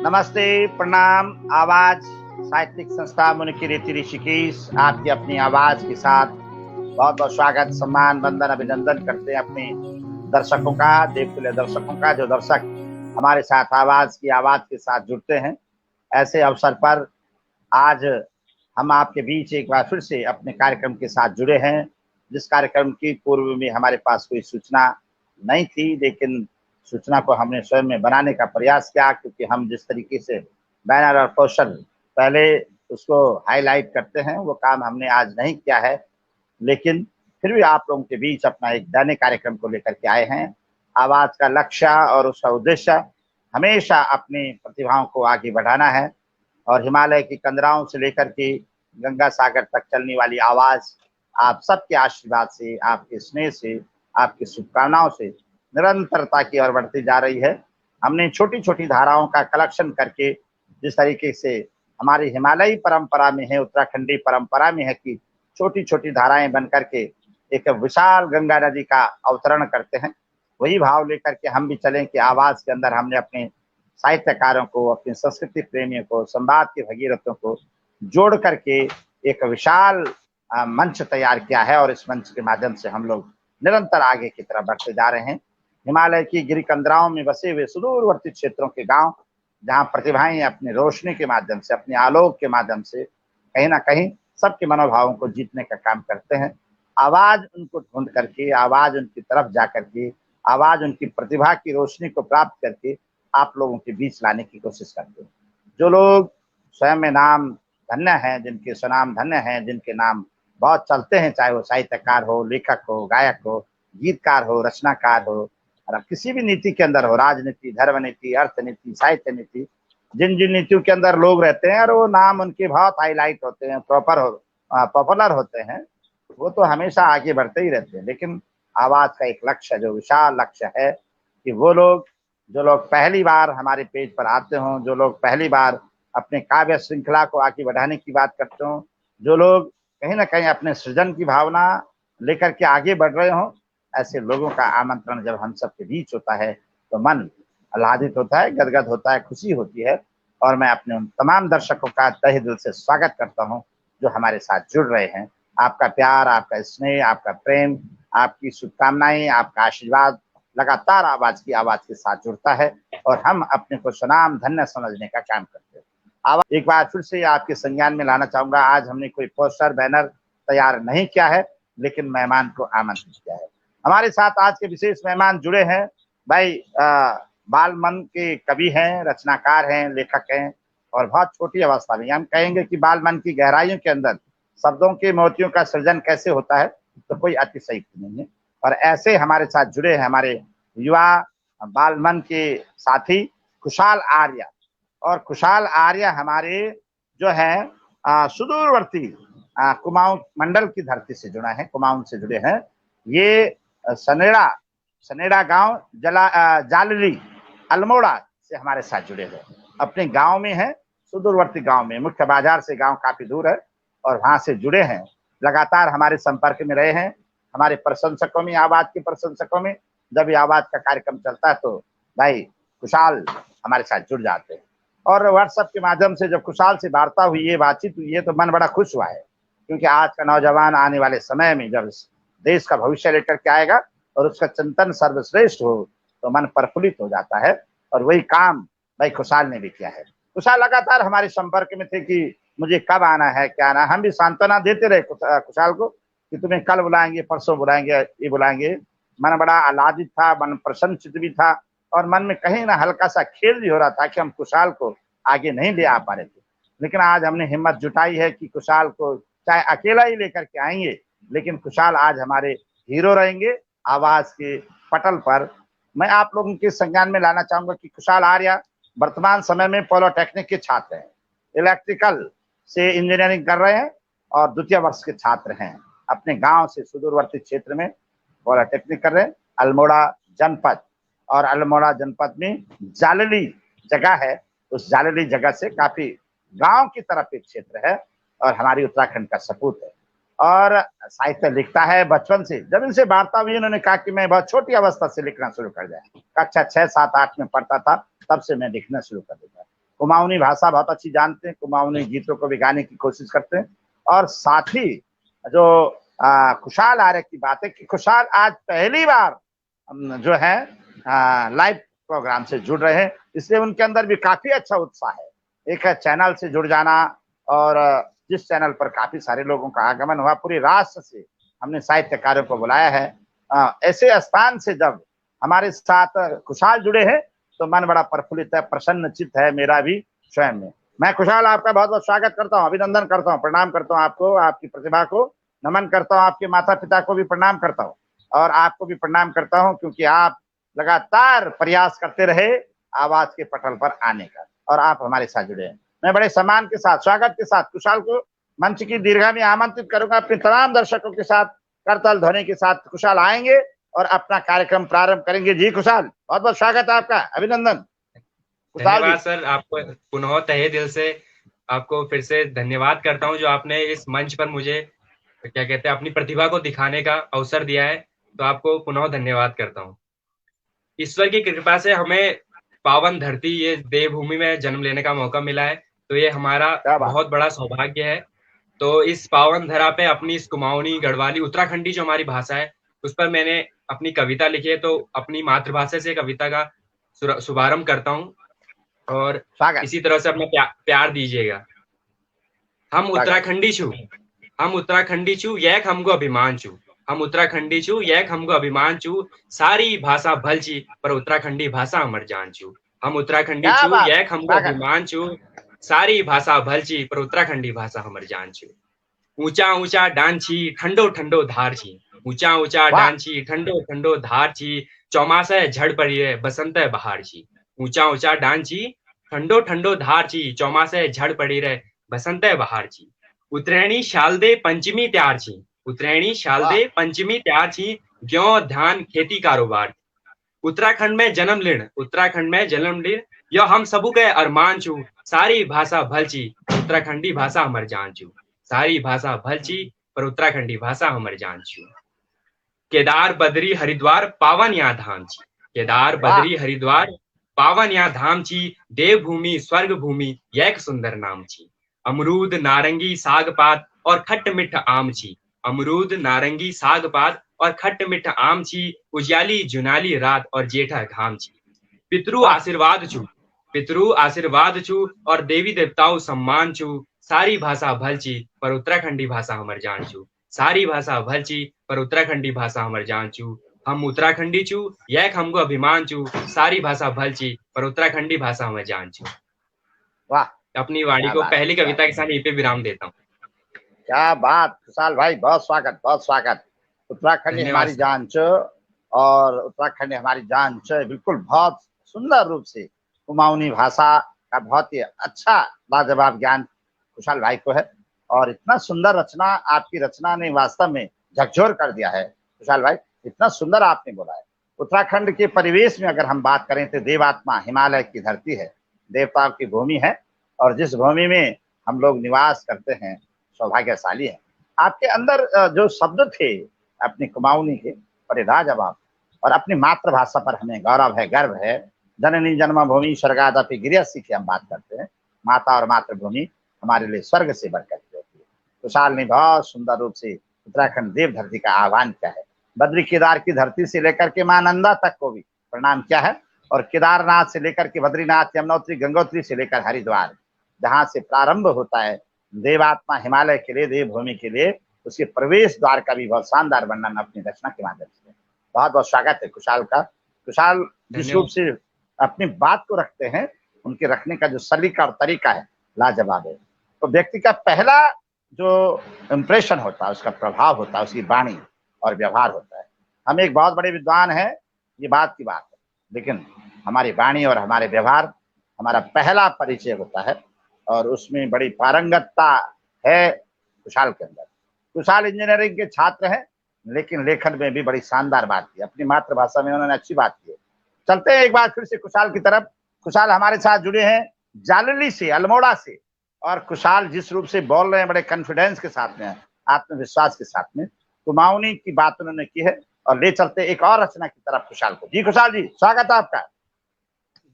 नमस्ते, प्रणाम। आवाज साहित्यिक संस्था मुनिकी रीति ऋषिकेश आपकी अपनी आवाज के साथ बहुत बहुत स्वागत, सम्मान, वंदन, अभिनंदन करते हैं अपने दर्शकों का, देवतुल्य दर्शकों का, जो दर्शक हमारे साथ आवाज की आवाज के साथ जुड़ते हैं। ऐसे अवसर पर आज हम आपके बीच एक बार फिर से अपने कार्यक्रम के साथ जुड़े हैं, जिस कार्यक्रम की पूर्व में हमारे पास कोई सूचना नहीं थी, लेकिन सूचना को हमने स्वयं में बनाने का प्रयास किया, क्योंकि हम जिस तरीके से बैनर और पोस्टर पहले उसको हाईलाइट करते हैं, वो काम हमने आज नहीं किया है। लेकिन फिर भी आप लोगों के बीच अपना एक दैनिक कार्यक्रम को लेकर के आए हैं। आवाज का लक्ष्य और उसका उद्देश्य हमेशा अपनी प्रतिभाओं को आगे बढ़ाना है, और हिमालय की कंदराओं से लेकर के गंगा सागर तक चलने वाली आवाज आप सबके आशीर्वाद से, आपके स्नेह से, आपकी शुभकामनाओं से निरंतरता की ओर बढ़ती जा रही है। हमने छोटी छोटी धाराओं का कलेक्शन करके, जिस तरीके से हमारी हिमालयी परंपरा में है, उत्तराखंडी परंपरा में है कि छोटी छोटी धाराएं बन करके एक विशाल गंगा नदी का अवतरण करते हैं, वही भाव लेकर के हम भी चलें कि आवाज के अंदर हमने अपने साहित्यकारों को, अपने संस्कृति प्रेमियों को, संवाद के भगीरथों को जोड़ करके एक विशाल मंच तैयार किया है, और इस मंच के माध्यम से हम लोग निरंतर आगे की तरफ बढ़ते जा रहे हैं। हिमालय की गिरिकंदराओं में बसे हुए सुदूरवर्ती क्षेत्रों के गांव, जहां प्रतिभाएं अपनी रोशनी के माध्यम से, अपने आलोक के माध्यम से कहीं ना कहीं सबके मनोभावों को जीतने का काम करते हैं। आवाज उनको ढूंढ करके, आवाज उनकी तरफ जा करके, आवाज उनकी प्रतिभा की रोशनी को प्राप्त करके आप लोगों के बीच लाने की कोशिश करते हैं। जो लोग स्वयं में नाम धन्य हैं, जिनके स्वनाम धन्य हैं, जिनके नाम बहुत चलते हैं, चाहे वो साहित्यकार हो, लेखक हो, गायक हो, गीतकार हो, रचनाकार हो, और किसी भी नीति के अंदर हो, राजनीति, धर्म नीति, अर्थनीति, साहित्य नीति, जिन जिन नीतियों के अंदर लोग रहते हैं और वो नाम उनके बहुत हाईलाइट होते हैं, पॉपुलर होते हैं, वो तो हमेशा आगे बढ़ते ही रहते हैं। लेकिन आवाज का एक लक्ष्य, जो विशाल लक्ष्य है, कि वो लोग, जो लोग पहली बार हमारे पेज पर आते हों, जो लोग पहली बार अपने काव्य श्रृंखला को आगे बढ़ाने की बात करते हों, जो लोग कहीं ना कहीं अपने सृजन की भावना लेकर के आगे बढ़ रहे हों, ऐसे लोगों का आमंत्रण जब हम सबके बीच होता है तो मन आह्लादित होता है, गदगद होता है, खुशी होती है। और मैं अपने उन तमाम दर्शकों का तहे दिल से स्वागत करता हूं जो हमारे साथ जुड़ रहे हैं। आपका प्यार, आपका स्नेह, आपका प्रेम, आपकी शुभकामनाएं, आपका आशीर्वाद लगातार आवाज की आवाज के साथ जुड़ता है, और हम अपने को स्वनाम धन्य समझने का काम करते हैं। आवाज एक बार फिर से आपके संज्ञान में लाना चाहूंगा, आज हमने कोई पोस्टर बैनर तैयार नहीं किया है, लेकिन मेहमान को आमंत्रित किया है। हमारे साथ आज के विशेष मेहमान जुड़े हैं भाई, बाल मन के कवि हैं, रचनाकार हैं, लेखक हैं, और बहुत छोटी अवस्था में, हम कहेंगे कि बाल मन की गहराइयों के अंदर शब्दों के मोतियों का सृजन कैसे होता है, तो कोई अतिशयोक्ति नहीं है। और ऐसे हमारे साथ जुड़े हैं हमारे युवा बाल मन के साथी खुशहाल आर्य। और खुशहाल आर्य हमारे जो है सुदूरवर्ती कुमाऊं मंडल की धरती से जुड़ा है, कुमाऊं से जुड़े हैं। ये सनेड़ा सनेड़ा गांव जालरी अल्मोड़ा से हमारे साथ जुड़े हैं। अपने गांव में है, सुदूरवर्ती गांव में, मुख्य बाजार से गांव काफी दूर है, और वहां से जुड़े हैं, लगातार हमारे संपर्क में रहे हैं। हमारे प्रशंसकों में, आवाज के प्रशंसकों में, जब ये आवाज का कार्यक्रम चलता है तो भाई खुशहाल हमारे साथ जुड़ जाते हैं। और व्हाट्सएप के माध्यम से जब खुशहाल से वार्ता हुई है, बातचीत हुई है, तो मन बड़ा खुश हुआ है, क्योंकि आज का नौजवान आने वाले समय में जब देश का भविष्य लेकर के आएगा और उसका चिंतन सर्वश्रेष्ठ हो, तो मन प्रफुल्लित हो जाता है। और वही काम भाई खुशहाल ने भी किया है। खुशहाल लगातार हमारे संपर्क में थे कि मुझे कब आना है, क्या आना। हम भी सांत्वना देते रहे खुशहाल को कि तुम्हें कल बुलाएंगे, परसों बुलाएंगे, ये बुलाएंगे। मन बड़ा आह्लादित था, मन प्रसन्नचित भी था, और मन में कहीं ना हल्का सा खेद भी हो रहा था कि हम खुशहाल को आगे नहीं ले आ पा रहे थे। लेकिन आज हमने हिम्मत जुटाई है कि खुशहाल को चाहे अकेला ही लेकर के आएंगे, लेकिन खुशहाल आज हमारे हीरो रहेंगे आवाज के पटल पर। मैं आप लोगों के संज्ञान में लाना चाहूंगा कि खुशहाल आर्य वर्तमान समय में पॉलिटेक्निक के छात्र हैं, इलेक्ट्रिकल से इंजीनियरिंग कर रहे हैं, और द्वितीय वर्ष के छात्र हैं। अपने गांव से सुदूरवर्ती क्षेत्र में पॉलिटेक्निक कर रहे हैं, अल्मोड़ा जनपद। और अल्मोड़ा जनपद में जालली जगह है, उस जालली जगह से काफी गांव की तरफ एक क्षेत्र है, और हमारी उत्तराखंड का सपूत है। और साहित्य लिखता है बचपन से। जब इनसे वार्ता हुई, उन्होंने कहा कि मैं बहुत छोटी अवस्था से लिखना शुरू कर दिया, कक्षा 6, 7, 8 में पढ़ता था, तब से मैं लिखना शुरू कर दिया। कुमाऊनी भाषा बहुत अच्छी जानते हैं, कुमाऊनी गीतों को भी गाने की कोशिश करते हैं। और साथ ही जो खुशहाल आर्य की बात है कि खुशहाल आज पहली बार जो है लाइव प्रोग्राम से जुड़ रहे हैं, इसलिए उनके अंदर भी काफी अच्छा उत्साह है। एक है चैनल से जुड़ जाना, और जिस चैनल पर काफी सारे लोगों का आगमन हुआ, पूरे राष्ट्र से हमने साहित्यकारों को बुलाया है। ऐसे स्थान से जब हमारे साथ खुशहाल जुड़े हैं तो मन बड़ा प्रफुल्लित है, प्रसन्न चित्त है मेरा भी स्वयं में। मैं खुशहाल आपका बहुत बहुत स्वागत करता हूँ, अभिनंदन करता हूँ, प्रणाम करता हूँ आपको, आपकी प्रतिभा को नमन करता हूँ, आपके माता पिता को भी प्रणाम करता हूँ और आपको भी प्रणाम करता हूँ, क्योंकि आप लगातार प्रयास करते रहे आवाज के पटल पर आने का, और आप हमारे साथ जुड़े हैं। मैं बड़े सम्मान के साथ, स्वागत के साथ खुशहाल को मंच की दीर्घा में आमंत्रित करूंगा। अपने तमाम दर्शकों के साथ करताल ध्वनि के साथ खुशहाल आएंगे और अपना कार्यक्रम प्रारंभ करेंगे। जी खुशहाल, बहुत बहुत स्वागत है आपका, अभिनंदन। धन्यवाद सर, आपको पुनः तहे दिल से आपको फिर से धन्यवाद करता हूं जो आपने इस मंच पर मुझे क्या कहते हैं अपनी प्रतिभा को दिखाने का अवसर दिया है, तो आपको पुनः धन्यवाद करता हूं। ईश्वर की कृपा से हमें पावन धरती, ये देवभूमि में जन्म लेने का मौका मिला है, तो ये हमारा बहुत बड़ा सौभाग्य है। तो इस पावन धरा पे अपनी इस कुमाऊनी, गढ़वाली, उत्तराखंडी जो हमारी भाषा है उस पर मैंने अपनी कविता लिखी है, तो अपनी मातृभाषा से कविता का शुभारंभ करता हूँ और इसी तरह से अपना प्यार दीजिएगा। हम उत्तराखंडी छू, हम उत्तराखंडी छू, यक हमको अभिमान छू। हम उत्तराखंडी छू, यक हमको अभिमान छू, सारी भाषा भलची पर उत्तराखंडी भाषा हमर जान छू। हम उत्तराखंडी छू, यक हमको अभिमान छू, सारी भाषा भलची पर उत्तराखंडी भाषा हमर जान छू। ऊंचा ऊंचा डान छी, ठंडो ठंडो धार छी। ऊंचा ऊंचा डान छी, ठंडो ठंडो धार छी, चौमासा झड़ पड़ी है, बसंत बहार छी। ऊंचा ऊंचा डान छी, ठंडो ठंडो धार छी, चौमासे झड़ पड़ी रहे, बसंत बहार छी। उतरैणी शालदे पंचमी त्यार छी, उतरैणी शालदे पंचमी त्यार छी, ग्यों धान खेती कारोबार। उत्तराखंड में जन्म लेन, उत्तराखंड में जन्म लेन, यो हम सबू के अरमान छू, सारी भाषा भलची, उत्तराखंडी भाषा हमर जान छू। सारी भाषा भलची पर उत्तराखंडी भाषा हमर जान छू। केदार बद्री हरिद्वार पावन या धाम छी, केदार बद्री हरिद्वार पावन या धाम छी, देवभूमि स्वर्ग भूमि एक सुंदर नाम छी। अमरूद नारंगी साग पात और खट्ट मिठ आम छी, अमरूद नारंगी साग पात और खट्ट मिठ आम छी, उजाली जुनाली रात और जेठा घाम छी। पितरु आशीर्वाद छू, पितरु आशीर्वाद छू और देवी देवताओं सम्मान छू, सारी भाषा भलची पर उत्तराखंडी भाषा हमर जान छू। सारी भाषा भलची पर उत्तराखंडी भाषा हमर जान छू। हम उत्तराखंडी छू, यक हमको अभिमान छू, सारी भाषा भलची पर उत्तराखंडी भाषा हमर जान छू। वाह, अपनी वाणी को पहली कविता के साथ यहीं पे विराम देता हूँ। क्या बात खुशहाल भाई, बहुत स्वागत, बहुत स्वागत। उत्तराखंड हमारी जान छ और उत्तराखंड हमारी जान छ, बिल्कुल बहुत सुंदर रूप से कुमाऊनी भाषा का बहुत ही अच्छा लाजवाब ज्ञान खुशहाल भाई को है, और इतना सुंदर रचना, आपकी रचना ने वास्तव में झकझोर कर दिया है खुशहाल भाई, इतना सुंदर आपने बोला है। उत्तराखंड के परिवेश में अगर हम बात करें तो देवात्मा हिमालय की धरती है, देवताओं की भूमि है, और जिस भूमि में हम लोग निवास करते हैं सौभाग्यशाली है। आपके अंदर जो शब्द थे अपनी कुमाऊनी के, बड़े लाजवाब, और अपनी मातृभाषा पर हमें गौरव है, गर्व है। जननी जन्मभूमि स्वर्गादपि गृहस्थी की हम बात करते हैं, माता और मातृभूमि हमारे लिए स्वर्ग से बढ़कर के होती है। खुशहाल ने बहुत सुंदर रूप से उत्तराखंड देव धरती का आह्वान किया है। बद्री केदार की धरती से लेकर के मां नंदा तक को भी प्रणाम किया है, और केदारनाथ से लेकर के बद्रीनाथ, यमुनोत्री, गंगोत्री से लेकर हरिद्वार, जहां से प्रारंभ होता है देवात्मा हिमालय के लिए, देवभूमि के लिए, उसके प्रवेश द्वार का भी बहुत शानदार वर्णन अपनी रचना के माध्यम से। बहुत बहुत स्वागत है खुशहाल का। खुशहाल जिस रूप से अपनी बात को रखते हैं, उनके रखने का जो सलीका और तरीका है लाजवाब है। तो व्यक्ति का पहला जो इम्प्रेशन होता है, उसका प्रभाव होता है, उसकी वाणी और व्यवहार होता है। हम एक बहुत बड़े विद्वान हैं, ये बात की बात है, लेकिन हमारी वाणी और हमारे व्यवहार हमारा पहला परिचय होता है, और उसमें बड़ी पारंगतता है खुशहाल के अंदर। खुशहाल इंजीनियरिंग के छात्र हैं, लेकिन लेखन में भी बड़ी शानदार बात की, अपनी मातृभाषा में उन्होंने अच्छी बात की है। चलते हैं एक बार फिर से खुशहाल की तरफ। खुशहाल हमारे साथ जुड़े हैं जालली से, अल्मोड़ा से, और खुशहाल जिस रूप से बोल रहे हैं बड़े कॉन्फिडेंस के साथ में, आत्मविश्वास के साथ में, कुमाऊनी की बात उन्होंने की है, और ले चलते एक और रचना की तरफ खुशहाल को। जी खुशहाल जी, स्वागत है आपका।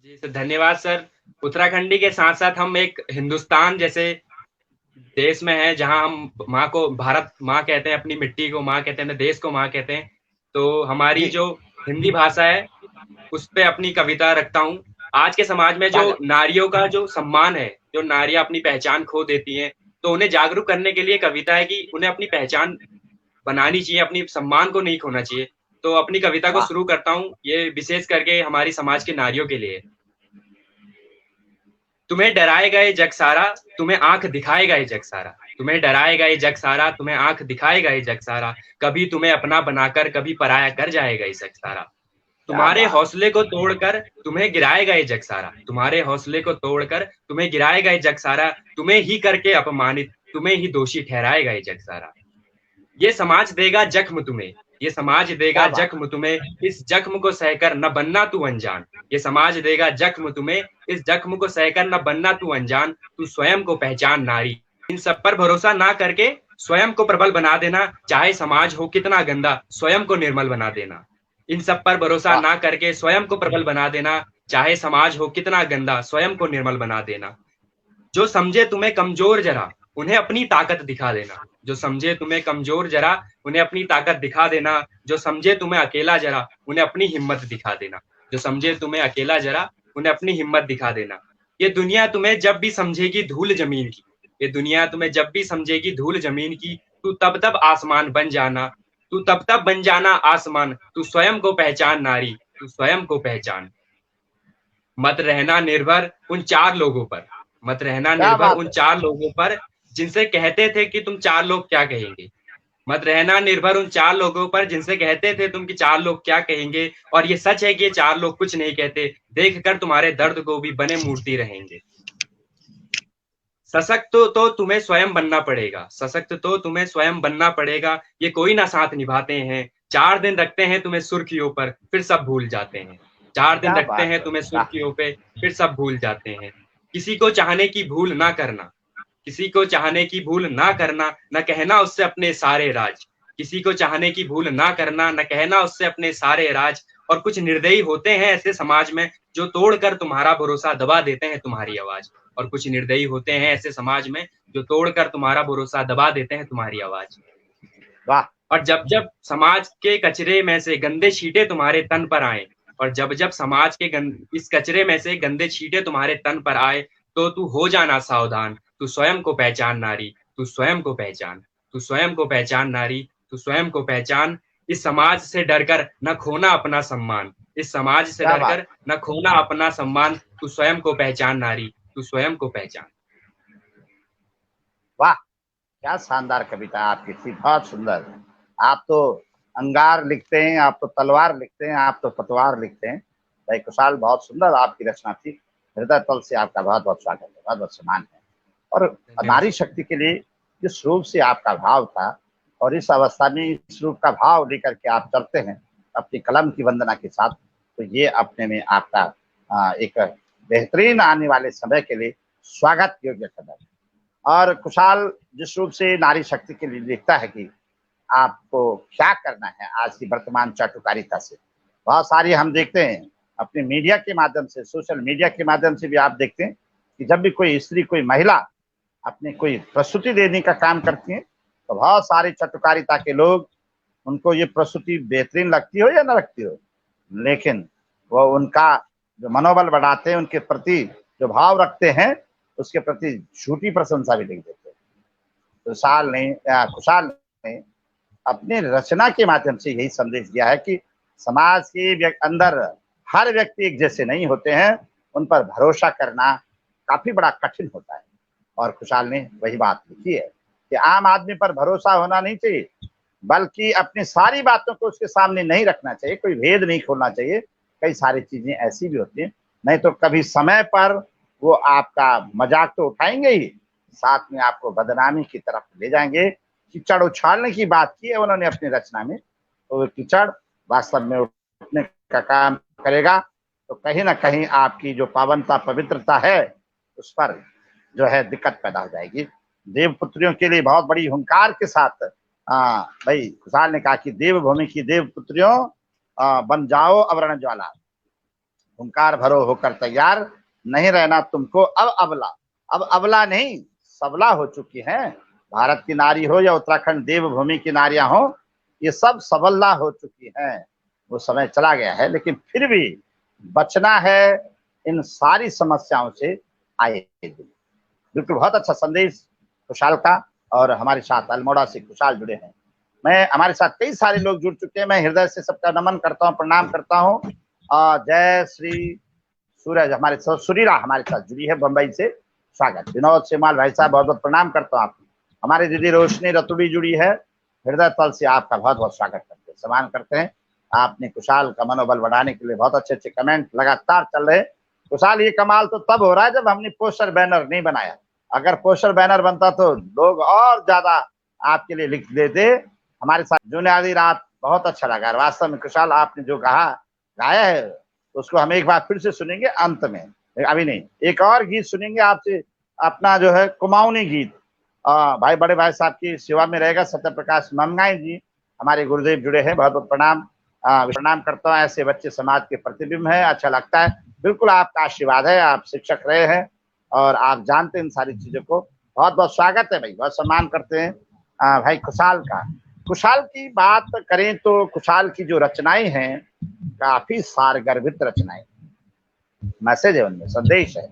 जी सर, धन्यवाद सर। उत्तराखंडी के साथ साथ हम एक हिंदुस्तान जैसे देश में है, जहां हम माँ को भारत माँ कहते हैं, अपनी मिट्टी को माँ कहते हैं, अपने देश को माँ कहते हैं। तो हमारी जी जो हिंदी भाषा है उस पे अपनी कविता रखता हूँ। आज के समाज में जो वाह नारियों का जो सम्मान है, जो नारियां अपनी पहचान खो देती हैं, तो उन्हें जागरूक करने के लिए कविता है कि उन्हें अपनी पहचान बनानी चाहिए, अपनी सम्मान को नहीं खोना चाहिए। तो अपनी कविता को वाह शुरू करता हूँ, ये विशेष करके हमारी समाज के नारियों के लिए। तुम्हें डराएगा ये जग सारा, तुम्हें आंख दिखाएगा ये जग सारा। तुम्हें डराएगा ये जग सारा, तुम्हें आंख दिखाएगा ये जग सारा। कभी तुम्हें अपना बनाकर कभी पराया कर जाएगा ये जग सारा। क्या तुम्हारे बात। हौसले को तोड़कर तुम्हें गिराएगा ये जग सारा। तुम्हारे हौसले को तोड़कर तुम्हें गिराएगा ये जग सारा। तुम्हें ही करके अपमानित, तुम्हें ही दोषी ठहराएगा ये जग सारा। ये समाज देगा जख्म तुम्हें, ये समाज देगा क्या बात। जख्म तुम्हें, इस जख्म को सहकर न बनना तू अनजान। ये समाज देगा जख्म तुम्हें, इस जख्म को सहकर न बनना तू अनजान। तू स्वयं को पहचान नारी, इन सब पर भरोसा ना करके स्वयं को प्रबल बना देना। चाहे समाज हो कितना गंदा, स्वयं को निर्मल बना देना। इन सब पर भरोसा वाह ना करके स्वयं को प्रबल बना देना। चाहे समाज हो कितना गंदा, स्वयं को निर्मल बना देना। जो समझे तुम्हें कमजोर जरा, उन्हें अपनी ताकत दिखा देना। जो समझे तुम्हें कमजोर जरा, उन्हें अपनी ताकत दिखा देना। जो समझे तुम्हें अकेला जरा, उन्हें अपनी हिम्मत दिखा देना। जो समझे तुम्हें अकेला जरा, उन्हें अपनी हिम्मत दिखा देना। ये दुनिया तुम्हें जब भी समझेगी धूल जमीन की, ये दुनिया तुम्हें जब भी समझेगी धूल जमीन की। तू तब तब आसमान बन जाना, तू तब तब बन जाना आसमान। तू स्वयं को पहचान नारी, तू स्वयं को पहचान। मत रहना निर्भर उन चार लोगों पर, मत रहना क्या निर्भर बात उन है। चार लोगों पर जिनसे कहते थे कि तुम चार लोग क्या कहेंगे। मत रहना निर्भर उन चार लोगों पर जिनसे कहते थे तुम कि चार लोग क्या कहेंगे। और ये सच है कि ये चार लोग कुछ नहीं कहते, देखकर तुम्हारे दर्द को भी बने मूर्ति रहेंगे। सशक्त तो तुम्हें स्वयं बनना पड़ेगा, सशक्त तो तुम्हें स्वयं बनना पड़ेगा। ये कोई ना साथ निभाते हैं, 4 दिन रखते हैं तुम्हें सुर्खियों पर, फिर सब भूल जाते हैं। 4 दिन क्या रखते बात हैं है। तुम्हें वाह सुर्खियों पे, फिर सब भूल जाते हैं। किसी को चाहने की भूल ना करना, किसी को चाहने की भूल ना करना, न कहना उससे अपने सारे राज। किसी को चाहने की भूल ना करना, न कहना उससे अपने सारे राज। और कुछ निर्दयी होते हैं ऐसे समाज में, जो तोड़कर तुम्हारा भरोसा दबा देते हैं तुम्हारी आवाज। और कुछ निर्दयी होते हैं ऐसे समाज में, जो तोड़कर तुम्हारा भरोसा दबा देते हैं तुम्हारी आवाज। वाह। और जब जब समाज के कचरे में से गंदे छींटे तुम्हारे तन पर आए, और जब जब समाज के इस कचरे में से गंदे छींटे तुम्हारे तन पर आए, तो तू हो जाना सावधान। तू स्वयं को पहचान नारी, तू स्वयं को पहचान। तू स्वयं को पहचान नारी, तू स्वयं को पहचान। इस समाज से डरकर न खोना अपना सम्मान, इस समाज से क्या बात। डरकर न खोना अपना सम्मान। तू स्वयं को पहचान नारी, तू स्वयं को पहचान। वाह क्या शानदार कविता आपकी थी, बहुत सुंदर। आप तो अंगार लिखते हैं, आप तो तलवार लिखते हैं, आप तो पतवार लिखते हैं। भाई कुशाल, बहुत सुंदर आपकी रचना थी। हृदय तल से आपका बहुत बहुत स्वागत है, बहुत बहुत सम्मान है। और धन्यवाद नारी सर। शक्ति के लिए जिस रूप से आपका भाव था, और इस अवस्था में इस रूप का भाव लेकर के आप चलते हैं अपनी कलम की वंदना के साथ, तो ये अपने में आपका एक बेहतरीन आने वाले समय के लिए स्वागत योग्य कदम है। और कुशाल जिस रूप से नारी शक्ति के लिए लिखता है कि आपको क्या करना है आज की वर्तमान चाटुकारिता से, बहुत सारी हम देखते हैं अपने मीडिया के माध्यम से, सोशल मीडिया के माध्यम से भी आप देखते हैं कि जब भी कोई स्त्री, कोई महिला अपने कोई प्रस्तुति देने का काम करती है, तो बहुत सारे चाटुकारिता के लोग, उनको ये प्रस्तुति बेहतरीन लगती हो या न लगती हो, लेकिन वो उनका जो मनोबल बढ़ाते हैं, उनके प्रति जो भाव रखते हैं, उसके प्रति झूठी प्रशंसा भी लिख देते हैं। खुशाल ने अपने रचना के माध्यम से यही संदेश दिया है कि समाज के अंदर हर व्यक्ति एक जैसे नहीं होते हैं, उन पर भरोसा करना काफी बड़ा कठिन होता है। और खुशाल ने वही बात लिखी है कि आम आदमी पर भरोसा होना नहीं चाहिए, बल्कि अपनी सारी बातों को उसके सामने नहीं रखना चाहिए, कोई भेद नहीं खोलना चाहिए। कई सारी चीजें ऐसी भी होती हैं, नहीं तो कभी समय पर वो आपका मजाक तो उठाएंगे ही, साथ में आपको बदनामी की तरफ ले जाएंगे। कीचड़ उछालने की बात की है उन्होंने अपनी रचना में, तो वो कीचड़ वास्तव में उठने का काम करेगा, तो कहीं ना कहीं आपकी जो पावनता, पवित्रता है, उस पर जो है दिक्कत पैदा हो जाएगी। देवपुत्रियों के लिए बहुत बड़ी हुंकार के साथ भाई खुशाल ने कहा कि देवभूमि की देवपुत्रियों बन जाओ अवरण ज्वाला। हुंकार भरो होकर तैयार, नहीं रहना तुमको अब अबला। अब अबला नहीं, सबला हो चुकी हैं। भारत की नारी हो या उत्तराखंड देवभूमि की नारियां हो, ये सब सबला हो चुकी हैं। वो समय चला गया है, लेकिन फिर भी बचना है इन सारी समस्याओं से आए दिन। बिल्कुल, बहुत अच्छा संदेश खुशहाल का। और हमारे साथ अल्मोड़ा से खुशहाल जुड़े हैं। मैं, हमारे साथ कई सारे लोग जुड़ चुके हैं। मैं हृदय से सबका नमन करता हूँ, प्रणाम करता हूँ। जय श्री सूरज, हमारे सुरीला हमारे साथ जुड़ी है बंबई से, स्वागत। विनोद सेमाल भाई साहब, बहुत बहुत प्रणाम करता हूँ आपको। हमारी दीदी रोशनी रतुड़ी जुड़ी है, हृदय तल से आपका बहुत बहुत स्वागत करते हैं, सम्मान करते हैं। आपने खुशहाल का मनोबल बढ़ाने के लिए बहुत अच्छे अच्छे कमेंट लगातार चल रहे हैं। खुशहाल, ये कमाल तो तब हो रहा है जब हमने पोस्टर बैनर नहीं बनाया। अगर पोस्टर बैनर बनता तो लोग और ज्यादा आपके लिए लिख देते। हमारे साथ जुने आधी रात, बहुत अच्छा लगा वास्तव में। खुशहाल, आपने जो कहा गाया है उसको हम एक बार फिर से सुनेंगे अंत में, अभी नहीं। एक और गीत सुनेंगे आपसे, अपना जो है कुमाऊनी गीत। भाई बड़े भाई साहब की सेवा में रहेगा सत्य प्रकाश मंगाई जी, हमारे गुरुदेव जुड़े हैं, बहुत बहुत प्रणाम। प्रणाम करता हूँ। ऐसे बच्चे समाज के प्रतिबिंब है, अच्छा लगता है। बिल्कुल आपका आशीर्वाद है, आप शिक्षक रहे हैं और आप जानते हैं इन सारी चीजों को। बहुत बहुत स्वागत है भाई, बहुत सम्मान करते हैं भाई खुशहाल का। खुशहाल की बात करें तो खुशहाल की जो रचनाएं हैं काफी सारगर्भित रचनाएं, मैसेज है उनमें, संदेश है।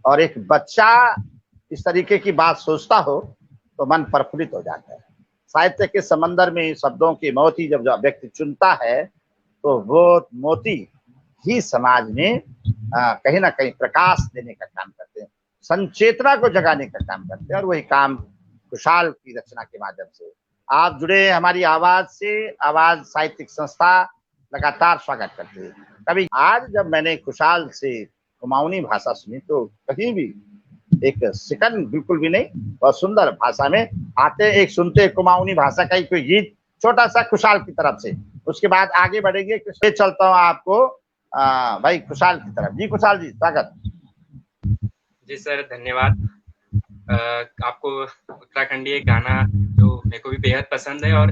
और एक बच्चा इस तरीके की बात सोचता हो तो मन प्रफुल्लित हो जाता है। साहित्य के समंदर में शब्दों की मोती जब व्यक्ति चुनता है तो वो मोती ही समाज में कहीं ना कहीं प्रकाश देने का काम करते हैं, संचेतना को जगाने का काम करते हैं। और वही काम खुशहाल की रचना के माध्यम से आप जुड़े हमारी आवाज से। आवाज साहित्यिक संस्था लगातार स्वागत करती है। कभी आज जब मैंने खुशहाल से कुमाऊनी भाषा सुनी तो कहीं भी एक सेकंड बिल्कुल भी नहीं, बहुत सुंदर भाषा में आते एक सुनते कुमाऊनी भाषा का ही कोई गीत छोटा सा खुशहाल की तरफ से, उसके बाद आगे बढ़ेंगे। चलता हूँ आपको भाई खुशहाल की तरफ। जी खुशहाल जी, स्वागत। जी सर, धन्यवाद। आपको उत्तराखंडी एक गाना जो मेरे को भी बेहद पसंद है और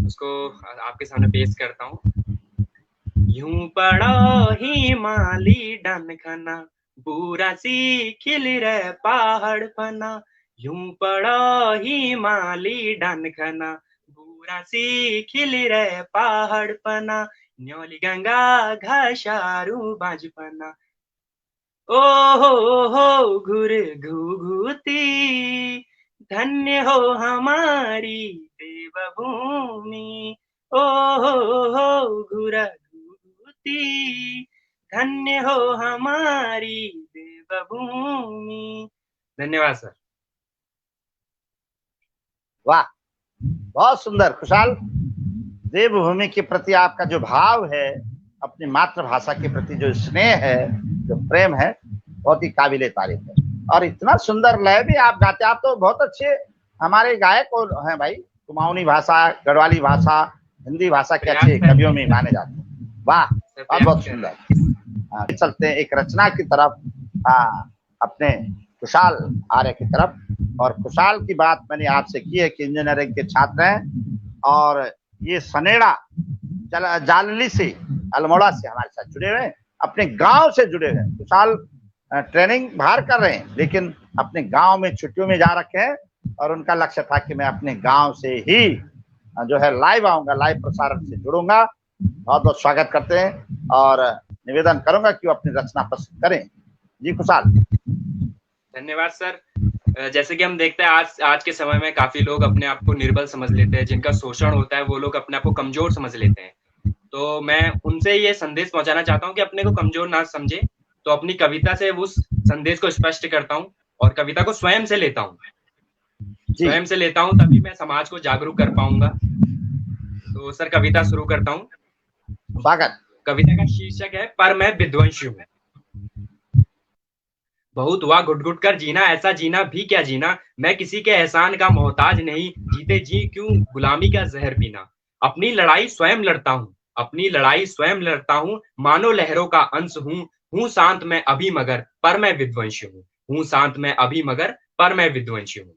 उसको आपके सामने पेश करता हूँ। यूं पड़ा हिमाली डनखना, बुरा सी खिल रे पहाड़ पना। यूं पड़ा हिमाली डनखना, बुरा सी खिल रे पहाड़ पना। न्योली गंगा घाशारू बाजपना। ओ हो घुर घुघुती, धन्य हो हमारी देवभूमि। ओ हो घुर घुघुती, धन्य हो हमारी देवभूमि। धन्यवाद सर। वाह, बहुत सुंदर। खुशहाल, देवभूमि के प्रति आपका जो भाव है, अपनी मातृभाषा के प्रति जो स्नेह है, जो प्रेम है, बहुत ही काबिले तारीफ है। और इतना सुंदर लय भी आप गाते। आप तो बहुत अच्छे हमारे गायक हैं भाई। कुमाऊनी भाषा, गढ़वाली भाषा, हिंदी भाषा के अच्छे कवियों में माने जाते हैं। वाह, बहुत बहुत सुंदर। चलते हैं एक रचना की तरफ, अपने खुशहाल आर्य की तरफ। और खुशहाल की बात मैंने आपसे की है कि इंजीनियरिंग के छात्र हैं और ये सनेड़ा जालली से, अल्मोड़ा से हमारे साथ जुड़े हुए हैं, अपने गांव से जुड़े हुए हैं। खुशहाल ट्रेनिंग बाहर कर रहे हैं लेकिन अपने गांव में छुट्टियों में जा रखे हैं और उनका लक्ष्य था कि मैं अपने गांव से ही जो है लाइव आऊंगा, लाइव प्रसारण से जुड़ूंगा। बहुत बहुत स्वागत करते हैं और निवेदन करूंगा कि वो अपनी रचना प्रस्तुत करें। जी खुशहाल। धन्यवाद सर। जैसे कि हम देखते हैं आज के समय में काफी लोग अपने आप को निर्बल समझ लेते हैं, जिनका शोषण होता है वो लोग अपने आप को कमजोर समझ लेते हैं। तो मैं उनसे ये संदेश पहुंचाना चाहता हूँ कि अपने को कमजोर ना समझे। तो अपनी कविता से उस संदेश को स्पष्ट करता हूँ और कविता को स्वयं से लेता हूँ, स्वयं से लेता हूँ, तभी मैं समाज को जागरूक कर पाऊंगा। तो सर कविता शुरू करता हूँ। स्वागत। कविता का शीर्षक है पर मैं विध्वंसी हूँ। बहुत हुआ घुट घुट कर जीना, ऐसा जीना भी क्या जीना। मैं किसी के एहसान का मोहताज नहीं, जीते जी क्यों गुलामी का जहर पीना। अपनी लड़ाई स्वयं लड़ता हूँ, अपनी लड़ाई स्वयं लड़ता हूँ। मानो लहरों का अंश हूँ शांत मैं अभी मगर पर मैं विध्वंसी हूँ। हूँ शांत मैं अभी मगर पर मैं विध्वंसी हूँ।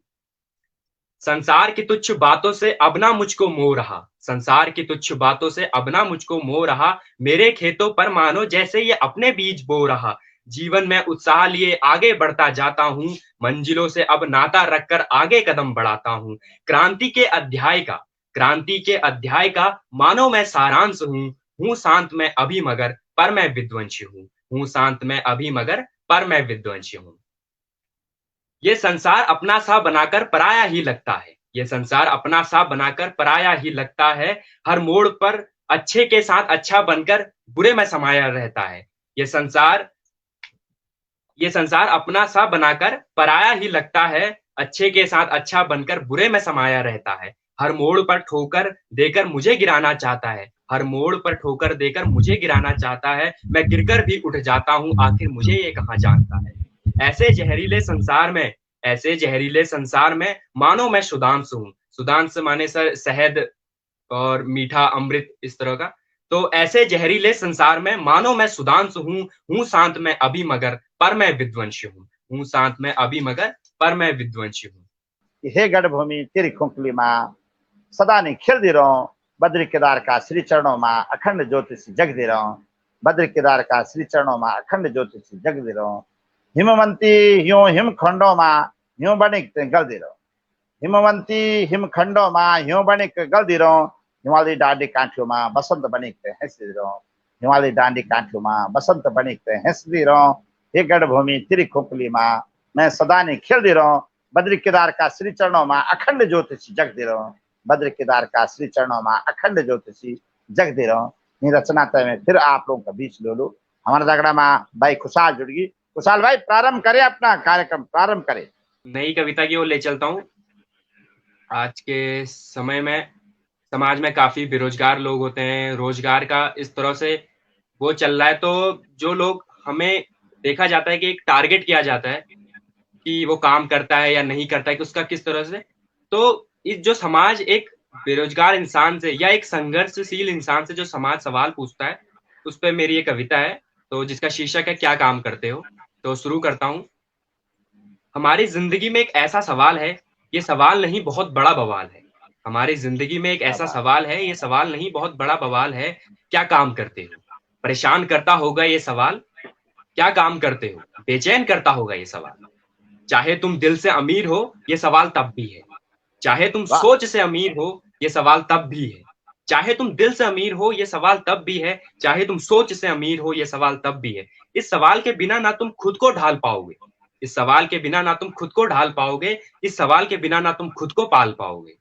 संसार की तुच्छ बातों से अब ना मुझको मोह रहा, संसार की तुच्छ बातों से अब ना मुझको मोह रहा, मेरे खेतों पर मानो जैसे ये अपने बीज बो रहा। जीवन में उत्साह लिए आगे बढ़ता जाता हूँ, मंजिलों से अब नाता रखकर आगे कदम बढ़ाता हूँ। क्रांति के अध्याय का, क्रांति के अध्याय का मानो मैं सारांश हूँ शांत में अभी मगर पर मैं विध्वंसी हूँ शांत में अभी मगर पर मैं विध्वंसी हूँ। ये संसार अपना सा बनाकर पराया ही लगता है, ये संसार अपना सा बनाकर पराया ही लगता है। हर मोड़ पर अच्छे के साथ अच्छा बनकर बुरे में समाया रहता है। ये संसार ये संसार अपना सा बनाकर पराया ही लगता है, अच्छे के साथ अच्छा बनकर बुरे में समाया रहता है। हर मोड़ पर ठोकर देकर मुझे गिराना चाहता है, हर मोड़ पर ठोकर देकर मुझे गिराना चाहता है। मैं गिरकर भी उठ जाता हूँ, आखिर मुझे ये कहाँ जानता है। ऐसे जहरीले संसार में, ऐसे जहरीले संसार में मानो मैं सुधांशु हूँ। सुधांशु माने सर शहद और मीठा अमृत इस तरह का। तो ऐसे जहरीले संसार में मानो मैं सुधांशु हूँ शांत में अभी मगर पर मैं विध्वंसी हूँ शांत में अभी मगर पर मैं विध्वंसी हूँ। हे गढ़भूमि तेरी खुंखलीमा सदा नै खेल्दिरहँ, बद्री केदारका श्री चरणोमा अखण्ड ज्योतिषी जग्दिरहँ, बद्री केदारका श्री चरणोमा अखण्ड ज्योतिषी जग्दिरहँ। हिमवन्ती हिउँ हिमखण्डोमा हिउँ बनिक गल्दिरहँ, हिमवन्ती हिमखण्डोमा हिउँ बनिक गल्दिरहँ, हिमाली डाँडी काठ्योमा बसन्त बनिक हाँस्दिरहँ, हिमाली डाँडी काठ्योमा बसन्त बनिक हाँस्दिरहँ। हे गढ़भूमि तेरी खुंखलीमा मैं सदा नै खेल्दिरहँ, बद्री केदार का श्री चरणों में अखंड ज्योतिषी जगदिरहँ, बद्री केदार का श्री चरणों में अखंड ज्योतिषी जगदिरहँ। ये रचना तय में फिर आप लोगों का बीच ले लो। हमारा झगड़ा में भाई खुशहाल जुड़ गई। खुशहाल भाई प्रारंभ करें, अपना कार्यक्रम प्रारंभ करें। नई कविता की ओर ले चलता हूँ। आज के समय में समाज में काफी बेरोजगार लोग होते हैं, रोजगार का इस तरह से वो चल रहा है। तो जो लोग, हमें देखा जाता है कि एक टारगेट किया जाता है कि वो काम करता है या नहीं करता है, कि उसका किस तरह से। तो इस जो समाज एक बेरोजगार इंसान से या एक संघर्षशील इंसान से जो समाज सवाल पूछता है, उस पर मेरी ये कविता है, तो जिसका शीर्षक है क्या काम करते हो। तो शुरू करता हूँ। हमारी जिंदगी में एक ऐसा सवाल है, ये सवाल नहीं बहुत बड़ा बवाल है। हमारी जिंदगी में एक ऐसा सवाल है, ये सवाल नहीं बहुत बड़ा बवाल है, क्या काम करते हो। परेशान करता होगा ये सवाल, क्या काम करते हो। बेचैन करता होगा ये सवाल। चाहे तुम दिल से अमीर हो, ये सवाल तब भी है। चाहे तुम सोच से अमीर हो, ये सवाल तब भी है। चाहे तुम दिल से अमीर हो, ये सवाल तब भी है। चाहे तुम सोच से अमीर हो, ये सवाल तब भी है। इस सवाल के बिना ना तुम खुद को ढाल पाओगे, इस सवाल के बिना ना तुम खुद को ढाल पाओगे, इस सवाल के बिना ना तुम खुद को पाल पाओगे।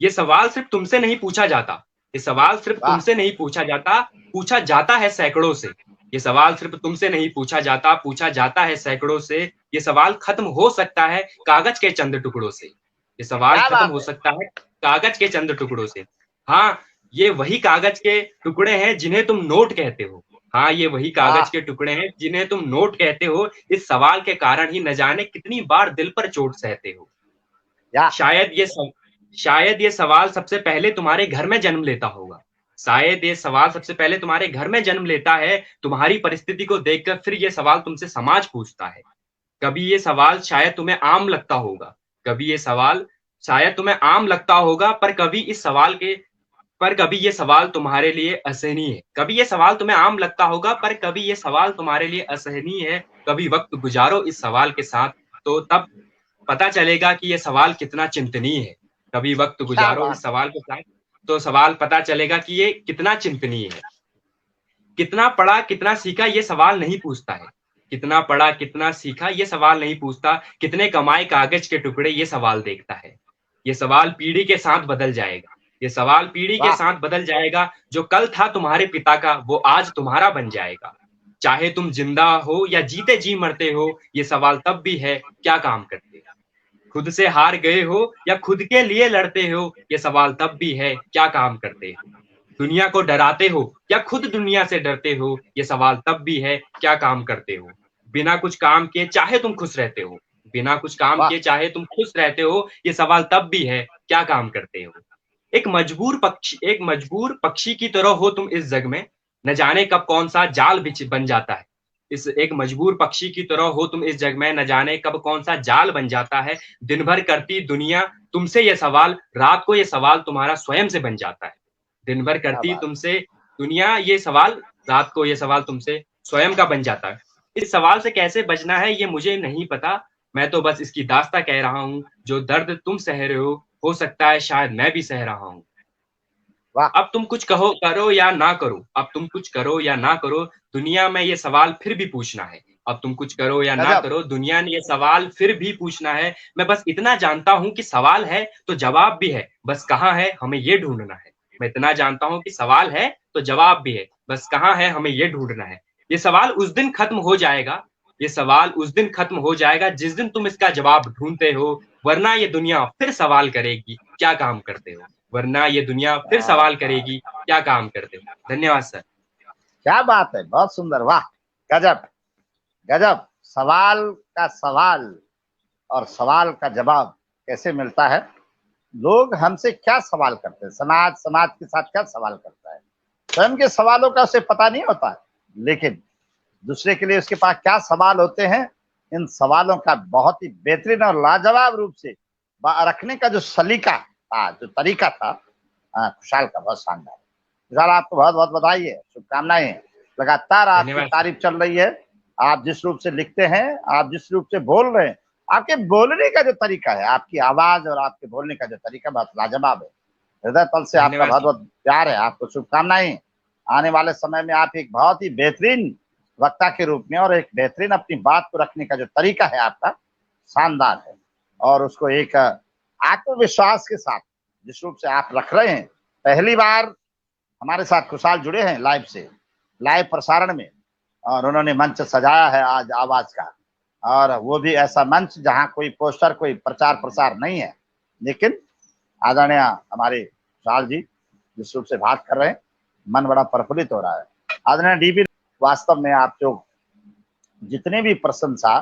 ये सवाल सिर्फ तुमसे नहीं पूछा जाता, ये सवाल सिर्फ तुमसे नहीं पूछा जाता, पूछा जाता है सैकड़ों से। ये सवाल सिर्फ तुमसे नहीं पूछा जाता, पूछा जाता है सैकड़ों से। ये सवाल खत्म हो सकता है कागज के चंद टुकड़ों से, ये सवाल खत्म हो सकता है कागज के चंद टुकड़ों से। हाँ, ये वही कागज के टुकड़े हैं जिन्हें तुम नोट कहते हो। हाँ, ये वही कागज के टुकड़े हैं जिन्हें तुम नोट कहते हो। इस सवाल के कारण ही न जाने कितनी बार दिल पर चोट सहते हो। शायद ये सवाल सबसे पहले तुम्हारे घर में जन्म लेता होगा, शायद ये सवाल सबसे पहले तुम्हारे घर में जन्म लेता है। तुम्हारी परिस्थिति को देखकर फिर ये सवाल तुमसे समाज पूछता है। कभी ये सवाल शायद तुम्हें आम लगता होगा, कभी ये सवाल शायद तुम्हें आम लगता होगा, पर कभी ये सवाल तुम्हारे लिए असहनीय है। कभी ये सवाल तुम्हें आम लगता होगा, पर कभी ये सवाल तुम्हारे लिए असहनीय है। कभी वक्त गुजारो इस सवाल के साथ, तो तब पता चलेगा कि ये सवाल कितना चिंतनीय है। कभी वक्त गुजारो इस सवाल के साथ, तो सवाल पता चलेगा कि ये कितना चिंतनीय है। कितना पढ़ा कितना सीखा ये सवाल नहीं पूछता है, कितना पढ़ा कितना सीखा ये सवाल नहीं पूछता। कितने कमाए कागज के टुकड़े ये सवाल देखता है। ये सवाल पीढ़ी के साथ बदल जाएगा, ये सवाल पीढ़ी के साथ बदल जाएगा। जो कल था तुम्हारे पिता का, वो आज तुम्हारा बन जाएगा। चाहे तुम जिंदा हो या जीते जी मरते हो, ये सवाल तब भी है क्या काम करते हो। खुद से हार गए हो या खुद के लिए लड़ते हो, ये सवाल तब भी है क्या काम करते हो। दुनिया को डराते हो या खुद दुनिया से डरते हो, ये सवाल तब भी है क्या काम करते हो। बिना कुछ काम किए चाहे तुम खुश रहते हो, बिना कुछ काम किए चाहे तुम खुश रहते हो, ये सवाल तब भी है क्या काम करते हो। एक मजबूर पक्षी की तरह हो तुम इस जग में, न जाने कब कौन सा जाल बन जाता है। इस एक मजबूर पक्षी की तरह हो तुम इस जग में, न जाने कब कौन सा जाल बन जाता है। दिन भर करती दुनिया तुमसे ये सवाल, रात को ये सवाल तुम्हारा स्वयं से बन जाता है। दिन भर क्या करती बात। तुमसे दुनिया ये सवाल, रात को ये सवाल तुमसे स्वयं का बन जाता है। इस सवाल से कैसे बचना है ये मुझे नहीं पता, मैं तो बस इसकी दास्तां कह रहा हूँ। जो दर्द तुम सह रहे हो सकता है शायद मैं भी सह रहा हूँ। वाह। अब तुम कुछ कहो, करो या ना करो, अब तुम कुछ करो या ना करो, दुनिया में ये सवाल फिर भी पूछना है। अब तुम कुछ करो या ना गजब। करो, दुनिया ने ये सवाल फिर भी पूछना है। मैं बस इतना जानता हूं कि सवाल है तो जवाब भी है, बस कहाँ है हमें ये ढूंढना है। मैं इतना जानता हूं कि सवाल है तो जवाब भी है, बस कहाँ है हमें ये ढूंढना है। ये सवाल उस दिन खत्म हो जाएगा, ये सवाल उस दिन खत्म हो जाएगा जिस दिन तुम इसका जवाब ढूंढते हो, वरना ये दुनिया फिर सवाल करेगी क्या काम करते हो। वरना ये दुनिया फिर क्या सवाल बात। करेगी क्या काम करते हो। धन्यवाद सर। क्या बात है, बहुत सुंदर, वाह। गजब गजब। सवाल का सवाल और सवाल का जवाब कैसे मिलता है। लोग हमसे क्या सवाल करते हैं, समाज समाज के साथ क्या सवाल करता है, स्वयं के सवालों का उसे पता नहीं होता है, लेकिन दूसरे के लिए उसके पास क्या सवाल होते हैं, इन सवालों का बहुत ही बेहतरीन और लाजवाब रूप से रखने का जो सलीका था, जो तरीका था, खुशहाल का बहुत शानदार। खुशहाल, आपको बहुत बहुत बधाई है, शुभकामनाएं। लगातार आपकी धन्यवाद तारीफ चल रही है। आप जिस रूप से लिखते हैं, आप जिस रूप से बोल रहे हैं, आपके बोलने का जो तरीका है, आपकी आवाज और आपके बोलने का जो तरीका बहुत लाजवाब है। हृदय तल से आपका धन्यवाद बहुत बहुत प्यार है, आपको शुभकामनाएं। आने वाले समय में आप एक बहुत ही बेहतरीन वक्ता के रूप में और एक बेहतरीन अपनी बात को रखने का जो तरीका है आपका, शानदार है। और उसको एक आत्मविश्वास के साथ जिस रूप से आप रख रहे हैं। पहली बार हमारे साथ खुशहाल जुड़े हैं लाइव से, लाइव प्रसारण में, और उन्होंने मंच सजाया है आज आवाज का, और वो भी ऐसा मंच जहां कोई पोस्टर, कोई प्रचार प्रसार नहीं है, लेकिन आदरणीय हमारे खुशहाल जी जिस रूप से बात कर रहे हैं, मन बड़ा प्रफुल्लित हो रहा है। आदरणीय डीबी, वास्तव में आप जो जितने भी प्रशंसा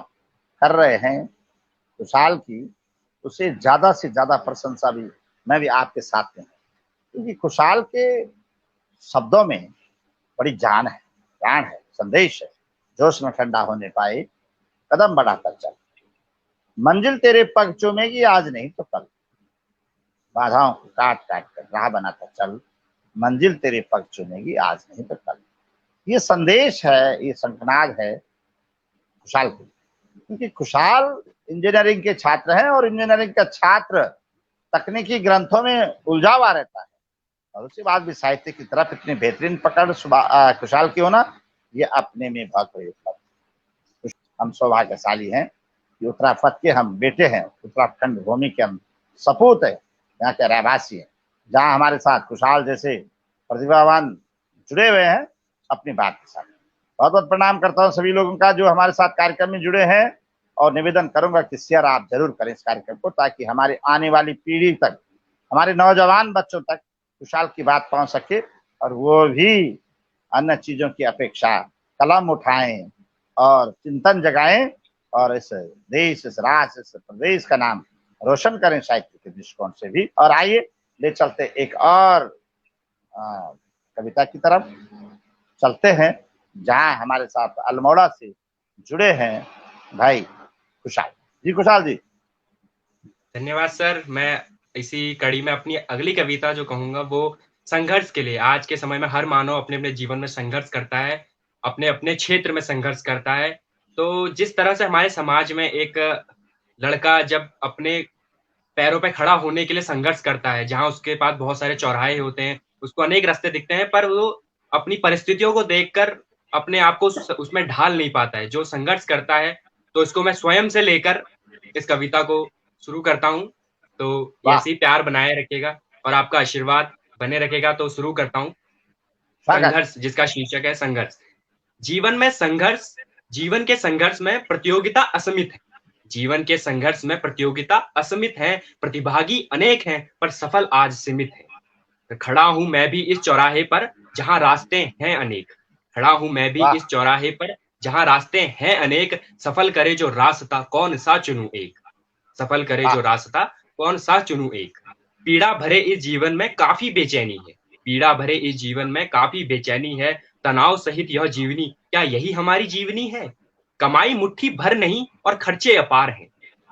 कर रहे हैं खुशहाल की, उसे ज्यादा से ज्यादा प्रशंसा भी मैं भी आपके साथ में हूं, क्योंकि खुशहाल के शब्दों में बड़ी जान है, प्राण है, संदेश है। जोश में ठंडा होने पाए, कदम बढ़ाकर चल, मंजिल तेरे पग चूमेगी आज नहीं तो कल, बाधाओं को काट काट कर राह बनाकर चल, मंजिल तेरे पग चूमेगी आज नहीं तो कल। ये संदेश है, ये शंखनाद है खुशहाल को, क्योंकि खुशहाल इंजीनियरिंग के छात्र हैं और इंजीनियरिंग का छात्र तकनीकी ग्रंथों में उलझा हुआ रहता है, और उसके बाद भी साहित्य की तरफ इतनी बेहतरीन पकड़ खुशहाल की होना, ये अपने में बहुत बड़ी उपलब्धि। हम सौभाग्यशाली हैं कि उत्तराखंड के हम बेटे हैं, उत्तराखंड भूमि के हम सपूत है, यहाँ के रहवासी हैं, जहाँ हमारे साथ खुशहाल जैसे प्रतिभावान जुड़े हुए हैं अपनी बात के साथ। बहुत बहुत प्रणाम करता हूँ सभी लोगों का जो हमारे साथ कार्यक्रम में जुड़े हैं, और निवेदन करूंगा कि शेयर आप जरूर करें इस कार्यक्रम को, ताकि हमारी आने वाली पीढ़ी तक, हमारे नौजवान बच्चों तक खुशहाल की बात पहुंच सके, और वो भी अन्य चीजों की अपेक्षा कलम उठाएं और चिंतन जगाएं, और इस देश, इस राष्ट्र, इस प्रदेश का नाम रोशन करें साहित्य के दृष्टिकोण से भी। और आइए ले चलते एक और कविता की तरफ चलते हैं, जहां हमारे साथ अल्मोड़ा से जुड़े हैं भाई खुशहाल जी। खुशहाल जी, धन्यवाद सर। मैं इसी कड़ी में अपनी अगली कविता जो कहूंगा वो संघर्ष के लिए। आज के समय में हर मानव अपने अपने जीवन में संघर्ष करता है, अपने अपने क्षेत्र में संघर्ष करता है। तो जिस तरह से हमारे समाज में एक लड़का जब अपने पैरों पे खड़ा होने के लिए संघर्ष करता है, जहां उसके पास बहुत सारे चौराहे होते हैं, उसको अनेक रास्ते दिखते हैं, पर वो अपनी परिस्थितियों को देखकर अपने आप को उसमें ढाल नहीं पाता है, जो संघर्ष करता है। तो इसको मैं स्वयं से लेकर इस कविता को शुरू करता हूँ। तो ये वाह, ऐसे ही प्यार बनाए रखेगा और आपका आशीर्वाद बने रखेगा। तो शुरू करता हूँ। स्वागत। संघर्ष, जिसका शीर्षक है संघर्ष। जीवन में संघर्ष, जीवन के संघर्ष में प्रतियोगिता असीमित है। जीवन के संघर्ष में प्रतियोगिता असीमित है, प्रतिभागी अनेक हैं पर सफल आज सीमित है। खड़ा हूं मैं भी इस चौराहे पर जहां रास्ते हैं अनेक। खड़ा हूं मैं भी वाह, इस चौराहे पर जहां रास्ते हैं अनेक। सफल करे जो रास्ता कौन सा चुनूं एक। सफल करे वाह, जो रास्ता कौन सा चुनूं एक। पीड़ा भरे इस जीवन में काफी बेचैनी है। पीड़ा भरे इस जीवन में काफी बेचैनी है। तनाव सहित यह जीवनी क्या यही हमारी जीवनी है? कमाई मुट्ठी भर नहीं और खर्चे अपार हैं।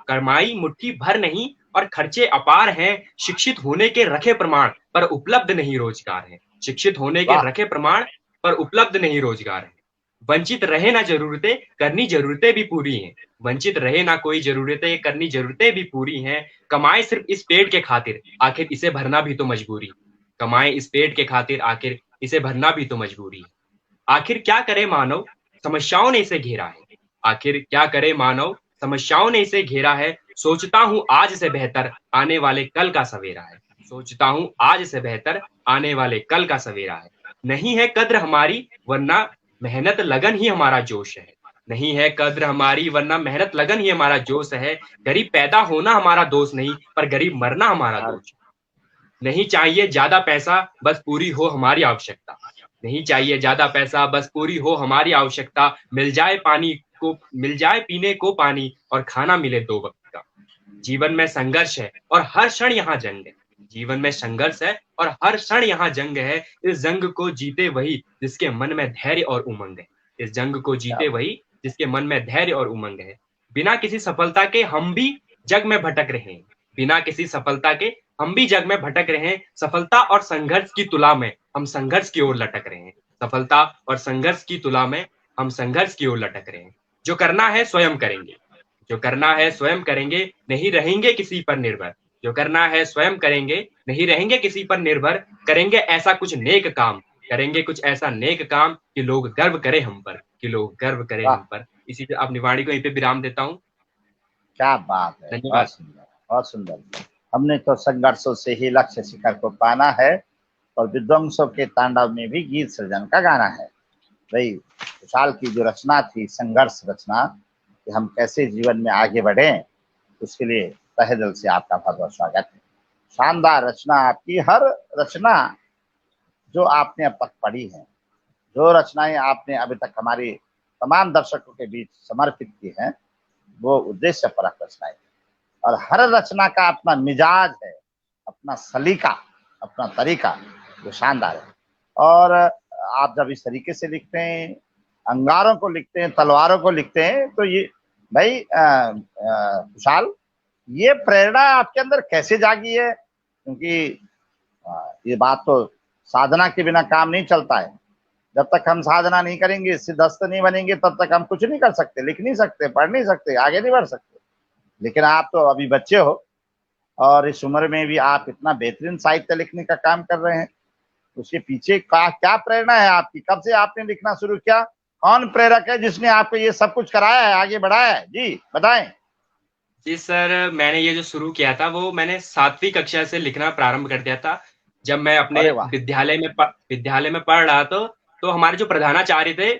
कमाई मुट्ठी भर नहीं और खर्चे अपार हैं। शिक्षित होने के रखे प्रमाण पर उपलब्ध नहीं रोजगार है। शिक्षित होने के वाह। रखे प्रमाण पर उपलब्ध नहीं रोजगार है। वंचित रहे ना जरूरतें, करनी जरूरतें भी पूरी हैं। वंचित रहे ना कोई जरूरतें, करनी जरूरतें भी पूरी हैं। कमाए सिर्फ इस पेट के खातिर, आखिर इसे भरना भी तो मजबूरी। कमाए इस पेट के खातिर, आखिर इसे भरना भी तो मजबूरी है। आखिर क्या करे मानव, समस्याओं ने इसे घेरा है। आखिर क्या करे मानव, समस्याओं ने इसे घेरा है। सोचता हूँ आज से बेहतर आने वाले कल का सवेरा है। सोचता हूँ आज से बेहतर आने वाले कल का सवेरा है। नहीं है कद्र हमारी वरना मेहनत लगन ही हमारा जोश है। नहीं है कद्र हमारी वरना मेहनत लगन ही हमारा जोश है। गरीब पैदा होना हमारा दोष नहीं, पर गरीब मरना हमारा दोष है। नहीं चाहिए ज्यादा पैसा, बस पूरी हो हमारी आवश्यकता। नहीं चाहिए ज्यादा पैसा, बस पूरी हो हमारी आवश्यकता। मिल जाए पीने को पानी और खाना मिले 2 वक्त का। जीवन में संघर्ष है और हर क्षण यहाँ जंग है। जीवन में संघर्ष है और हर क्षण यहाँ जंग है। इस जंग को जीते वही जिसके मन में धैर्य और उमंग है। इस जंग को जीते वही जिसके मन में धैर्य और उमंग है। बिना किसी सफलता के हम भी जग में भटक रहे हैं। बिना किसी सफलता के हम भी जग में भटक रहे हैं। सफलता और संघर्ष की तुला में हम संघर्ष की ओर लटक रहे हैं। सफलता और संघर्ष की तुला में हम संघर्ष की ओर लटक रहे हैं। जो करना है स्वयं करेंगे। जो करना है स्वयं करेंगे, नहीं रहेंगे किसी पर निर्भर। जो करना है स्वयं करेंगे, नहीं रहेंगे किसी पर निर्भर। करेंगे ऐसा कुछ नेक काम, करेंगे कुछ ऐसा नेक काम कि लोग गर्व करें हम पर, कि लोग गर्व करें वाह, हम पर। इसी से अपनी वाणी को यहीं पे विराम देता हूँ। क्या बात है, बहुत धन्यवाद। सुंदर, बहुत सुंदर। हमने तो संघर्षों से ही लक्ष्य शिखर को पाना है, और विध्वंसों के तांडव में भी गीत सृजन का गाना है। भाई, खुशहाल की जो रचना थी, संघर्ष रचना, कि हम कैसे जीवन में आगे बढ़ें, उसके लिए तहे दिल से आपका बहुत बहुत स्वागत है। शानदार रचना आपकी। हर रचना जो आपने अब तक पढ़ी है, जो रचनाएं आपने अभी तक हमारी तमाम दर्शकों के बीच समर्पित की हैं, वो उद्देश्य परक रचनाएं, और हर रचना का अपना मिजाज है, अपना सलीका, अपना तरीका, जो शानदार है। और आप जब इस तरीके से लिखते हैं, अंगारों को लिखते हैं, तलवारों को लिखते हैं, तो ये भाई खुशहाल, ये प्रेरणा आपके अंदर कैसे जागी है? क्योंकि ये बात तो साधना के बिना काम नहीं चलता है। जब तक हम साधना नहीं करेंगे, सिद्धस्त नहीं बनेंगे, तब तक हम कुछ नहीं कर सकते, लिख नहीं सकते, पढ़ नहीं सकते, आगे नहीं बढ़ सकते। लेकिन आप तो अभी बच्चे हो, और इस उम्र में भी आप इतना बेहतरीन साहित्य लिखने का काम कर रहे हैं। उसके पीछे का क्या प्रेरणा है आपकी? कब से आपने लिखना शुरू किया? कौन प्रेरक है जिसने आपको ये सब कुछ कराया है, आगे बढ़ाया है? जी बताएं। जी सर, मैंने ये जो शुरू किया था वो मैंने 7वीं कक्षा से लिखना प्रारंभ कर दिया था। जब मैं अपने अरे वाह। विद्यालय में पढ़ रहा था, तो हमारे जो प्रधानाचार्य थे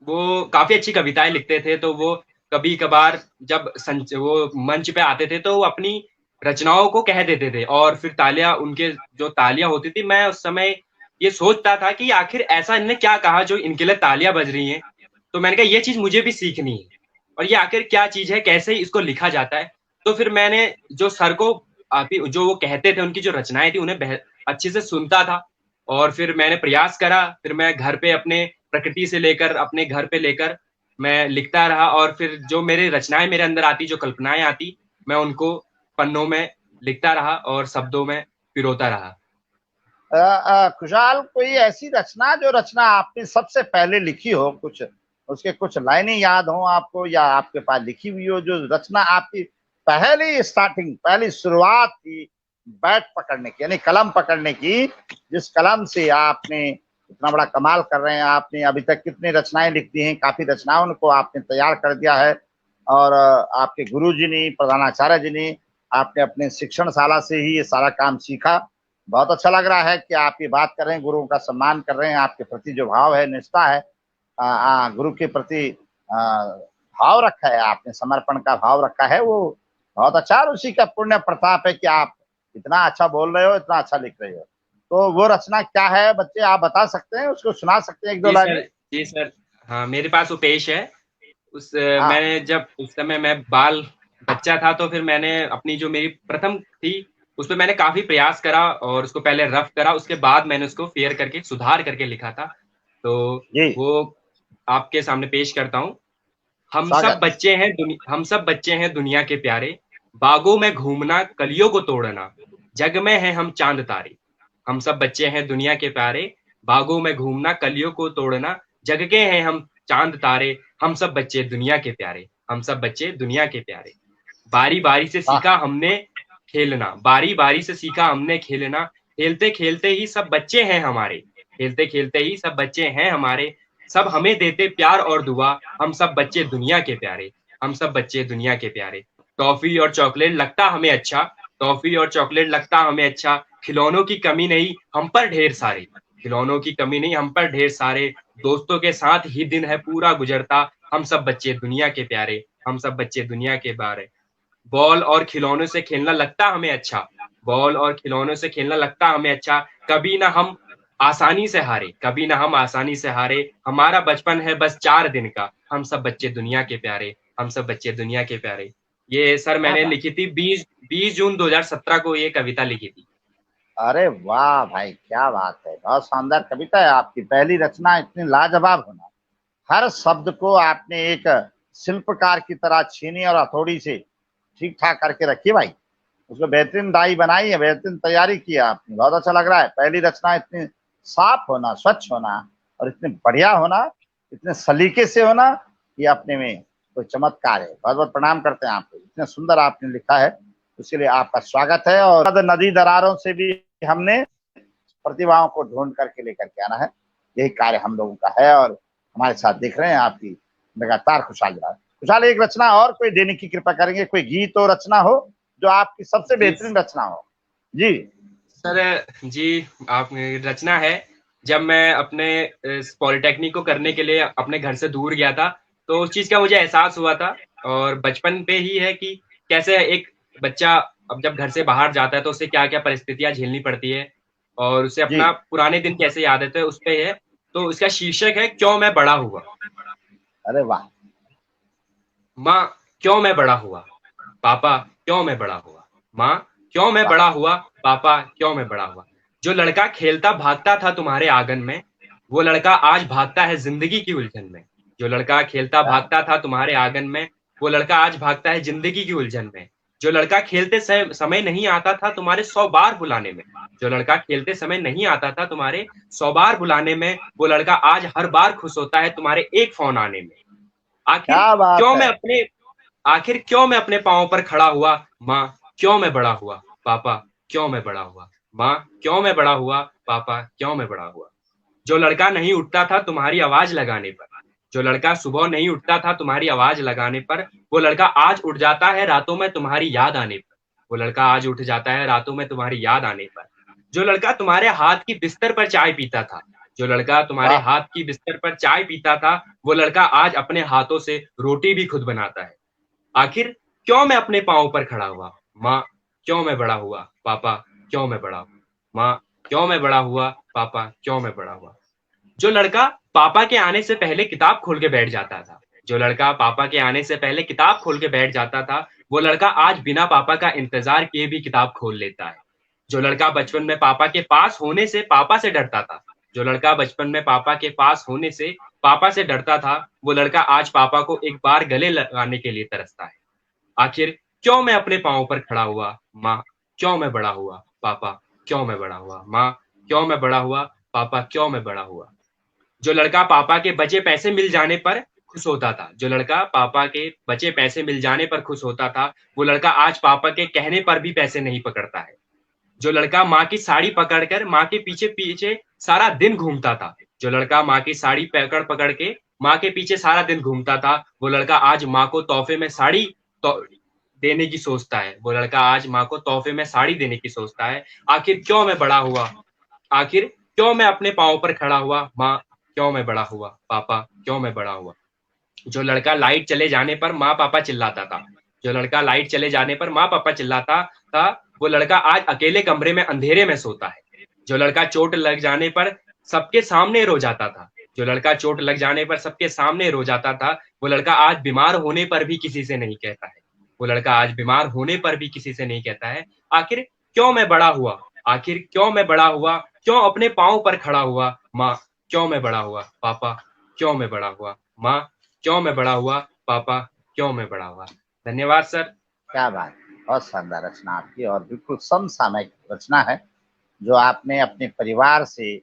वो काफी अच्छी कविताएं लिखते थे। तो वो कभी कभार जब वो मंच पे आते थे तो वो अपनी रचनाओं को कह देते थे, और फिर तालियां, उनके जो तालियां होती थी, मैं उस समय ये सोचता था कि आखिर ऐसा इन्होंने क्या कहा जो इनके लिए तालियां बज रही हैं। तो मैंने कहा ये चीज मुझे भी सीखनी है, और ये आखिर क्या चीज है, कैसे इसको लिखा जाता है। तो फिर मैंने जो सर को जो वो कहते थे, उनकी जो रचनाएं थी, उन्हें अच्छे से सुनता था, और फिर मैंने प्रयास करा। फिर मैं घर पे अपने प्रकृति से लेकर, अपने घर पे लेकर मैं लिखता रहा, और फिर जो मेरे रचनाएं मेरे अंदर आती, जो कल्पनाएं आती, मैं उनको पन्नों में लिखता रहा और शब्दों में पिरोता रहा। खुशहाल, कोई ऐसी रचना जो रचना आपने सबसे पहले लिखी हो, कुछ उसके कुछ लाइनें याद हो आपको, या आपके पास लिखी हुई हो, जो रचना आपकी पहली स्टार्टिंग, पहली शुरुआत थी बैट पकड़ने की, यानी कलम पकड़ने की, जिस कलम से आपने इतना बड़ा कमाल कर रहे हैं? आपने अभी तक कितनी रचनाएं लिख दी हैं, काफी रचनाओं को आपने तैयार कर दिया है, और आपके गुरुजी ने, प्रधानाचार्य जी ने, आपने अपने शिक्षणशाला से ही ये सारा काम सीखा। बहुत अच्छा लग रहा है कि आप ये बात कर रहे हैं, गुरुओं का सम्मान कर रहे हैं, आपके प्रति जो भाव है, निष्ठा है, गुरु के प्रति भाव रखा है आपने, समर्पण का भाव रखा है, वो बहुत अच्छा। और उसी का पुण्य प्रताप है कि आप इतना अच्छा बोल रहे हो, इतना अच्छा लिख रहे हो। तो वो रचना क्या है बच्चे, आप बता सकते हैं, उसको सुना सकते हैं एक दो लाइन? जी सर, हाँ मेरे पास वो पेश है। हाँ। मैंने जब उस समय मैं बाल बच्चा था, तो फिर मैंने अपनी जो मेरी प्रथम थी उस पर मैंने काफी प्रयास करा, और उसको पहले रफ करा, उसके बाद मैंने उसको फेयर करके, सुधार करके लिखा था। तो जी। वो आपके सामने पेश करता हूँ। हम सब स्वागत। बच्चे हैं हम सब बच्चे हैं दुनिया के प्यारे, बागों में घूमना कलियों को तोड़ना, जग में है हम चांद तारे। हम सब बच्चे हैं दुनिया के प्यारे, बागों में घूमना कलियों को तोड़ना, जग के हैं हम चांद तारे। हम सब बच्चे दुनिया के प्यारे, हम सब बच्चे दुनिया के प्यारे। बारी बारी से वाह, सीखा हमने खेलना, बारी बारी से सीखा हमने खेलना, खेलते खेलते ही सब बच्चे हैं हमारे, खेलते खेलते ही सब बच्चे हैं हमारे। सब हमें देते प्यार और दुआ, हम सब बच्चे दुनिया के प्यारे, हम सब बच्चे दुनिया के प्यारे। टॉफी और चॉकलेट लगता हमें अच्छा, टॉफी और चॉकलेट लगता हमें अच्छा, खिलौनों की कमी नहीं हम पर ढेर सारे, खिलौनों की कमी नहीं हम पर ढेर सारे। दोस्तों के साथ ही दिन है पूरा गुजरता, हम सब बच्चे दुनिया के प्यारे, हम सब बच्चे दुनिया के प्यारे। बॉल और खिलौनों से खेलना लगता हमें अच्छा, बॉल और खिलौनों से खेलना लगता हमें अच्छा, कभी ना हम आसानी से हारे, कभी ना हम आसानी से हारे। हमारा बचपन है बस 4 दिन का, हम सब बच्चे दुनिया के प्यारे, हम सब बच्चे दुनिया के प्यारे। ये सर क्या मैंने बात। लिखी थी 20 जून 2017 को ये कविता लिखी थी। अरे वाह भाई, क्या बात है, बहुत शानदार कविता है आपकी। पहली रचना इतनी लाजवाब होना, हर शब्द को आपने एक शिल्पकार की तरह छीनी और हथौड़ी से ठीक ठाक करके रखी भाई। उसको बेहतरीन डाई बनाई है, बेहतरीन तैयारी की है आपने, बहुत अच्छा लग रहा है। पहली रचना इतनी साफ होना, स्वच्छ होना और इतने बढ़िया होना, इतने सलीके से होना, ये अपने में कोई चमत्कार है। बहुत बहुत प्रणाम करते हैं आपको, इतने सुंदर आपने लिखा है, उसके लिए आपका स्वागत है। और नदी दरारों से भी हमने प्रतिभाओं को ढूंढ करके लेकर के आना है, यही कार्य हम लोगों का है। और हमारे साथ देख रहे हैं आपकी लगातार खुशहाल रहा है। खुशहाल, एक रचना और कोई देने की कृपा करेंगे, कोई गीत और रचना हो जो आपकी सबसे जी बेहतरीन रचना हो। जी सर, जी आप रचना है, जब मैं अपने पॉलिटेक्निक को करने के लिए अपने घर से दूर गया था, तो उस चीज का मुझे एहसास हुआ था। और बचपन पे ही है कि कैसे एक बच्चा अब जब घर से बाहर जाता है तो उसे क्या क्या परिस्थितियां झेलनी पड़ती है, और उसे जी। अपना पुराने दिन कैसे याद आते हैं, उस पे है। तो इसका शीर्षक है क्यों मैं बड़ा हुआ। अरे वाह। माँ क्यों मैं बड़ा हुआ, पापा क्यों मैं बड़ा हुआ, माँ क्यों मैं वाह। बड़ा हुआ, पापा क्यों मैं बड़ा हुआ। जो लड़का खेलता भागता था तुम्हारे आंगन में, वो लड़का आज भागता है जिंदगी की उलझन में। जो लड़का खेलता क्या भागता था तुम्हारे आंगन में, वो लड़का आज भागता है जिंदगी की उलझन में। जो लड़का खेलते समय नहीं आता था तुम्हारे 100 बार बुलाने में, जो लड़का खेलते समय नहीं आता था तुम्हारे 100 बार बुलाने में, वो लड़का आज हर बार खुश होता है तुम्हारे एक फोन आने में। आखिर क्या बात क्यों है। मैं अपने आखिर क्यों मैं अपने पांव पर खड़ा हुआ, माँ क्यों मैं बड़ा हुआ, पापा क्यों मैं बड़ा हुआ, माँ क्यों मैं बड़ा हुआ, पापा क्यों मैं बड़ा हुआ। जो लड़का नहीं उठता था तुम्हारी आवाज लगाने पर, जो लड़का सुबह नहीं उठता था तुम्हारी आवाज लगाने पर, वो लड़का आज उठ जाता है रातों में तुम्हारी याद आने पर, वो लड़का आज उठ जाता है रातों में तुम्हारी याद आने पर। जो लड़का तुम्हारे हाथ की बिस्तर पर चाय पीता था, जो लड़का तुम्हारे वाह। हाथ की बिस्तर पर चाय पीता था, वो लड़का आज अपने हाथों से रोटी भी खुद बनाता है। आखिर क्यों मैं अपने पांव पर खड़ा हुआ, माँ क्यों मैं बड़ा हुआ, पापा क्यों मैं बड़ा हुआ, माँ क्यों मैं बड़ा हुआ, पापा क्यों मैं बड़ा हुआ। जो लड़का पापा के आने से पहले किताब खोल के बैठ जाता था, जो लड़का पापा के आने से पहले किताब खोल के बैठ जाता था, वो लड़का आज बिना पापा का इंतजार किए भी किताब खोल लेता है। जो लड़का बचपन में पापा के पास होने से पापा से डरता था, जो लड़का बचपन में पापा के पास होने से पापा से डरता था, वो लड़का आज पापा को एक बार गले लगाने के लिए तरसता है। आखिर क्यों मैं अपने पांव पर खड़ा हुआ, माँ क्यों मैं बड़ा हुआ, पापा क्यों मैं बड़ा हुआ, माँ क्यों मैं बड़ा हुआ, पापा क्यों मैं बड़ा हुआ। जो लड़का पापा के बचे पैसे मिल जाने पर खुश होता था, जो लड़का पापा के बचे पैसे मिल जाने पर खुश होता था, वो लड़का आज पापा के कहने पर भी पैसे नहीं पकड़ता है। जो लड़का माँ की साड़ी पकड़कर माँ के पीछे पीछे सारा दिन घूमता था, जो लड़का माँ की साड़ी पकड़ पकड़ के माँ के पीछे सारा दिन घूमता था, वो लड़का आज माँ को तोहफे में साड़ी तो देने की सोचता है, वो लड़का आज माँ को तोहफे में साड़ी देने की सोचता है। आखिर क्यों मैं बड़ा हुआ, आखिर क्यों मैं अपने पाँव पर खड़ा हुआ, माँ क्यों मैं बड़ा हुआ, पापा क्यों मैं बड़ा हुआ। जो लड़का लाइट चले जाने पर माँ पापा चिल्लाता था, जो लड़का लाइट चले जाने पर माँ पापा चिल्लाता था, वो लड़का आज अकेले कमरे में अंधेरे में सोता है। जो लड़का चोट लग जाने पर सबके सामने रो जाता था, जो लड़का चोट लग जाने पर सबके सामने रो जाता था, वो लड़का आज बीमार होने पर भी किसी से नहीं कहता है, वो लड़का आज बीमार होने पर भी किसी से नहीं कहता है। आखिर क्यों मैं बड़ा हुआ, आखिर क्यों मैं बड़ा हुआ, क्यों अपने पाँव पर खड़ा हुआ, माँ क्यों मैं बड़ा हुआ, पापा क्यों मैं बड़ा हुआ, माँ क्यों मैं बड़ा हुआ, पापा क्यों मैं बड़ा हुआ। धन्यवाद सर। क्या बात, बहुत शानदार रचना आपकी, और बिल्कुल समसामयिक रचना है जो आपने अपने परिवार से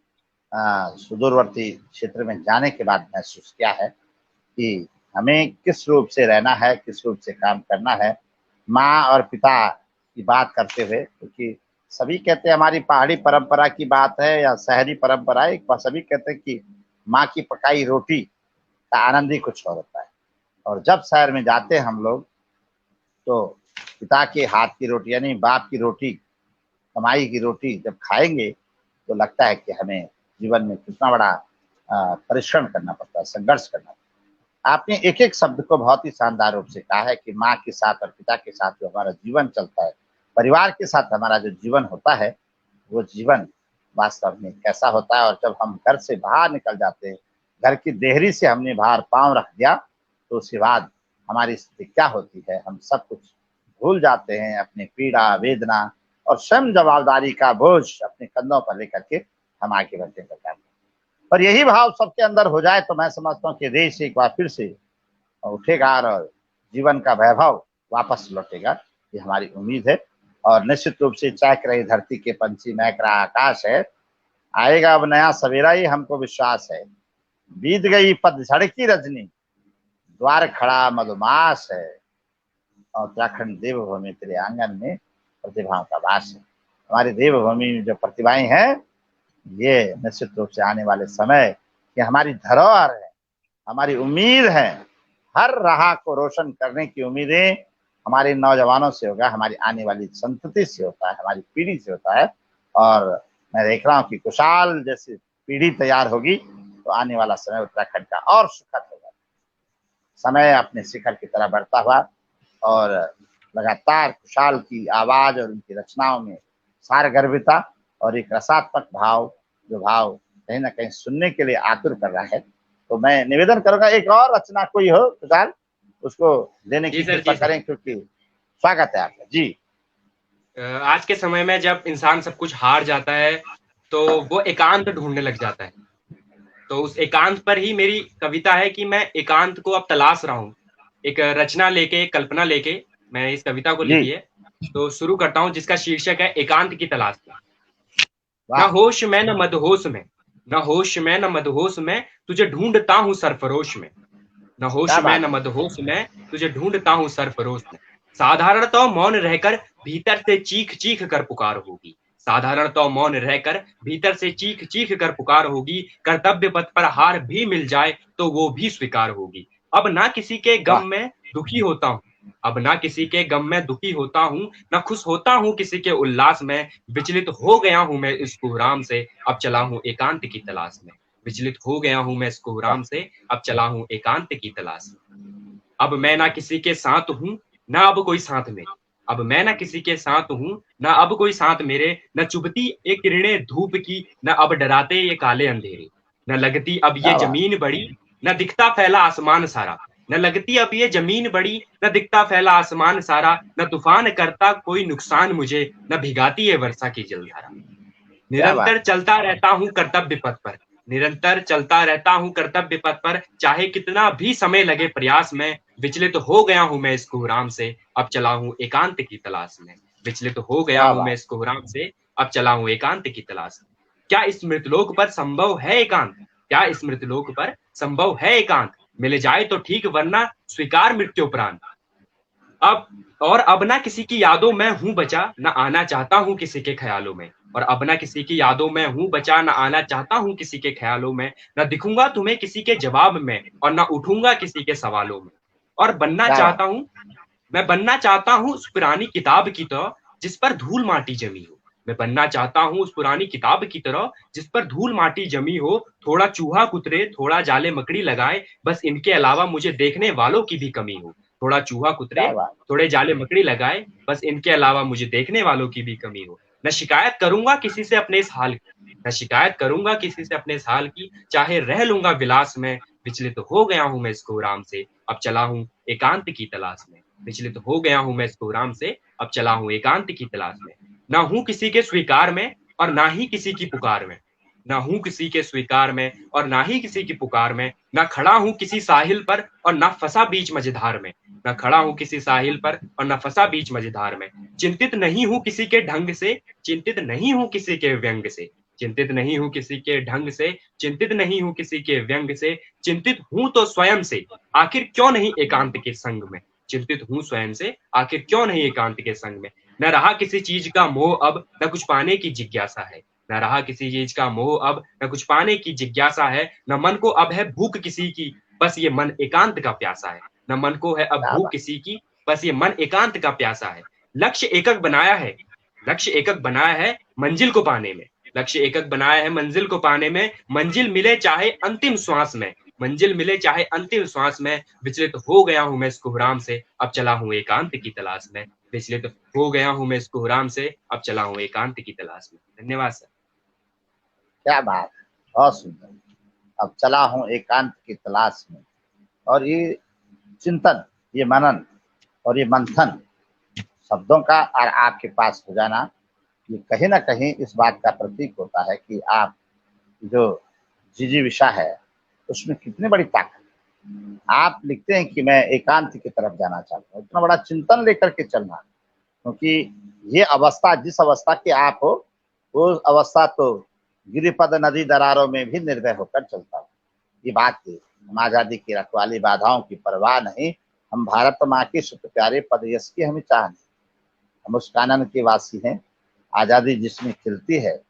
सुदूरवर्ती क्षेत्र में जाने के बाद महसूस किया है कि हमें किस रूप से रहना है, किस रूप से काम करना है। माँ और पिता की बात करते हुए, क्योंकि सभी कहते हैं हमारी पहाड़ी परंपरा की बात है या शहरी परंपरा है, सभी कहते हैं कि माँ की पकाई रोटी का आनंद ही कुछ और होता है। और जब शहर में जाते हैं हम लोग, तो पिता के हाथ की रोटी यानी बाप की रोटी, कमाई की रोटी जब खाएंगे तो लगता है कि हमें जीवन में कितना बड़ा परिश्रम करना पड़ता है, संघर्ष करना पड़ता है। आपने एक एक शब्द को बहुत ही शानदार रूप से कहा है कि माँ के साथ और पिता के साथ जो हमारा जीवन चलता है, परिवार के साथ हमारा जो जीवन होता है, वो जीवन वास्तव में कैसा होता है। और जब हम घर से बाहर निकल जाते हैं, घर की देहरी से हमने बाहर पांव रख दिया, तो उसके बाद हमारी स्थिति क्या होती है, हम सब कुछ भूल जाते हैं, अपनी पीड़ा वेदना और स्वयं जवाबदारी का बोझ अपने कंधों पर लेकर के हम आगे बढ़ते हैं। पर यही भाव सबके अंदर हो जाए तो मैं समझता हूँ कि देश एक बार फिर से उठेगा और जीवन का वैभव वापस लौटेगा, ये हमारी उम्मीद है। और निश्चित रूप से चहक रही धरती के पंछी, महक रहा आकाश है, आएगा अब नया सवेरा, ये हमको विश्वास है। बीत गई पतझड़ की रजनी, द्वार खड़ा मधुमास है, और उत्तराखंड देवभूमि तेरे आंगन में प्रतिभाओं का वास है। हमारी देवभूमि में जो प्रतिभाएं हैं, ये निश्चित रूप से आने वाले समय ये हमारी धरोहर है, हमारी उम्मीद है। हर राह को रोशन करने की उम्मीदें हमारे नौजवानों से होगा, हमारी आने वाली संतति से होता है, हमारी पीढ़ी से होता है। और मैं देख रहा हूँ कि कुशाल जैसी पीढ़ी तैयार होगी तो आने वाला समय उत्तराखंड का और सुखद होगा। समय अपने शिखर की तरह बढ़ता हुआ और लगातार कुशाल की आवाज और उनकी रचनाओं में सारगर्भिता और एक रसात्मक भाव, जो भाव कहीं ना कहीं सुनने के लिए आतुर कर रहा है। तो मैं निवेदन करूंगा एक और रचना कोई हो कुशाल, उसको देने की कृपा करें, क्योंकि स्वागत है आपका जी। आज के समय में जब इंसान सब कुछ हार जाता है तो वो एकांत ढूंढने लग जाता है। तो उस एकांत पर ही मेरी कविता है कि मैं एकांत को अब तलाश रहा हूँ। एक रचना लेके, कल्पना लेके मैं इस कविता को लिखी है। तो शुरू करता हूँ, जिसका शीर्षक है एकांत की तलाश में। न होश में न मदहोश में, न होश में न मदहोश में, तुझे ढूंढता हूँ सरफरोश में। न होश में न मदहोश में, तुझे ढूंढता हूँ सरफरोश में। साधारणतः मौन रहकर भीतर से चीख चीख कर पुकार होगी। साधारणतः मौन रहकर भीतर से चीख चीख कर पुकार होगी। कर्तव्य पथ पर हार भी मिल जाए तो वो भी स्वीकार होगी। अब ना किसी के गम में दुखी होता हूँ, अब ना किसी के गम में दुखी होता हूँ, न खुश होता हूँ किसी के उल्लास में। विचलित हो गया हूँ मैं इस कोहराम से, अब चला हूँ एकांत की तलाश में। विचलित हो गया हूँ मैं इस कोहराम से, अब चला हूँ एकांत की तलाश में। अब मैं ना किसी के साथ हूँ, ना अब कोई साथ मेरे। अब मैं ना किसी के साथ हूँ, ना अब कोई साथ मेरे। न चुभती ये किरणें धूप की, न अब डराते ये काले अंधेरे। न लगती अब ये जमीन बड़ी, न दिखता फैला आसमान सारा। न लगती अब ये जमीन बड़ी, न दिखता फैला आसमान सारा। न तूफान करता कोई नुकसान मुझे, न भिगाती है वर्षा की जलधारा। निरंतर चलता रहता हूँ कर्तव्य पथ पर, निरंतर चलता रहता हूँ कर्तव्य पथ पर। चाहे कितना भी समय लगे प्रयास में। विचलित हो गया हूँ मैं इस कोहराम से, अब चला हूँ एकांत की तलाश में। विचलित हो गया हूँ मैं इस कोहराम से, अब चला हूँ एकांत की तलाश में। क्या इस मृतलोक पर संभव है एकांत? क्या इस मृतलोक पर संभव है एकांत? मिल जाए तो ठीक, वरना स्वीकार मृत्यु उपरांत। अब ना किसी की यादों में हूं बचा, न आना चाहता हूं किसी के ख्यालों में। और अब ना किसी की यादों में हूं बचा, न आना चाहता हूं किसी के ख्यालों में। न दिखूंगा तुम्हें किसी के जवाब में, और न उठूंगा किसी के सवालों में। और बनना चाहता हूं, मैं बनना चाहता हूं उस पुरानी किताब की तरह जिस पर धूल माटी जमी हो। मैं बनना चाहता हूं उस पुरानी किताब की तरह जिस पर धूल माटी जमी हो। थोड़ा चूहा कुतरे, थोड़ा जाले मकड़ी लगाए, बस इनके अलावा मुझे देखने वालों की भी कमी हो। थोड़ा चूहा कुतरे, थोड़े जाले मकड़ी लगाए, बस इनके अलावा मुझे देखने वालों की भी कमी हो। न शिकायत करूंगा किसी से अपने इस हाल की, न शिकायत करूंगा किसी से अपने इस हाल की। चाहे रह लूंगा विलास में। विचलित हो गया हूं मैं इस कोहराम से, अब चला हूं एकांत की तलाश में। विचलित हो गया हूं मैं इस कोहराम से, अब चला हूं एकांत की तलाश में। ना हूं किसी के स्वीकार में, और ना ही किसी की पुकार में। ना हूं किसी के स्वीकार में और ना ही किसी की पुकार में, ना खड़ा हूं किसी साहिल पर और ना फंसा बीच मझधार में, ना खड़ा हूं किसी साहिल पर और ना फंसा बीच मझधार में, चिंतित नहीं हूं किसी के ढंग से, चिंतित नहीं हूं किसी के व्यंग से, चिंतित नहीं हूं किसी के ढंग से, चिंतित नहीं हूं किसी के व्यंग से, चिंतित हूं तो स्वयं से, आखिर क्यों नहीं एकांत के संग में, चिंतित हूं स्वयं से, आखिर क्यों नहीं एकांत के संग में, न रहा किसी चीज का मोह अब, न कुछ पाने की जिज्ञासा है, न रहा किसी चीज का मोह अब, न कुछ पाने की जिज्ञासा है, न मन को अब है भूख किसी की, बस ये मन एकांत का प्यासा है, न मन को है अब क्या भूख बात। किसी की, बस ये मन एकांत का प्यासा है। लक्ष्य एकक बनाया है, लक्ष्य एकक बनाया है मंजिल को पाने में, लक्ष्य एकक बनाया है मंजिल को पाने में, मंजिल मिले चाहे अंतिम श्वास में, मंजिल मिले चाहे अंतिम श्वास में, विचलित हो गया हूं मैं इस कोहराम से, अब चला हूं एकांत की तलाश में, विचलित हो गया हूं मैं इस कोहराम से, अब चला हूं एकांत की तलाश में। धन्यवाद सर। क्या बात है, बहुत सुंदर। अब चला हूं एकांत की तलाश में। और ये चिंतन, ये मनन और ये मंथन शब्दों का और आपके पास हो जाना, ये कहीं ना कहीं इस बात का प्रतीक होता है कि आप जो जिजीविषा है उसमें कितनी बड़ी ताकत। आप लिखते हैं कि मैं एकांत की तरफ जाना चाहता हूँ, इतना बड़ा चिंतन लेकर के चलना, क्योंकि ये अवस्था, जिस अवस्था के आप हो, वो अवस्था तो गिरिपद नदी दरारों में भी निर्भय होकर चलता हूँ। ये बात थी, हम आजादी की रखवाली, बाधाओं की परवाह नहीं, हम भारत माँ के सुत प्यारे पद यश की हमें चाह नहीं, हम उस कानन के वासी हैं, आजादी जिसमें खिलती है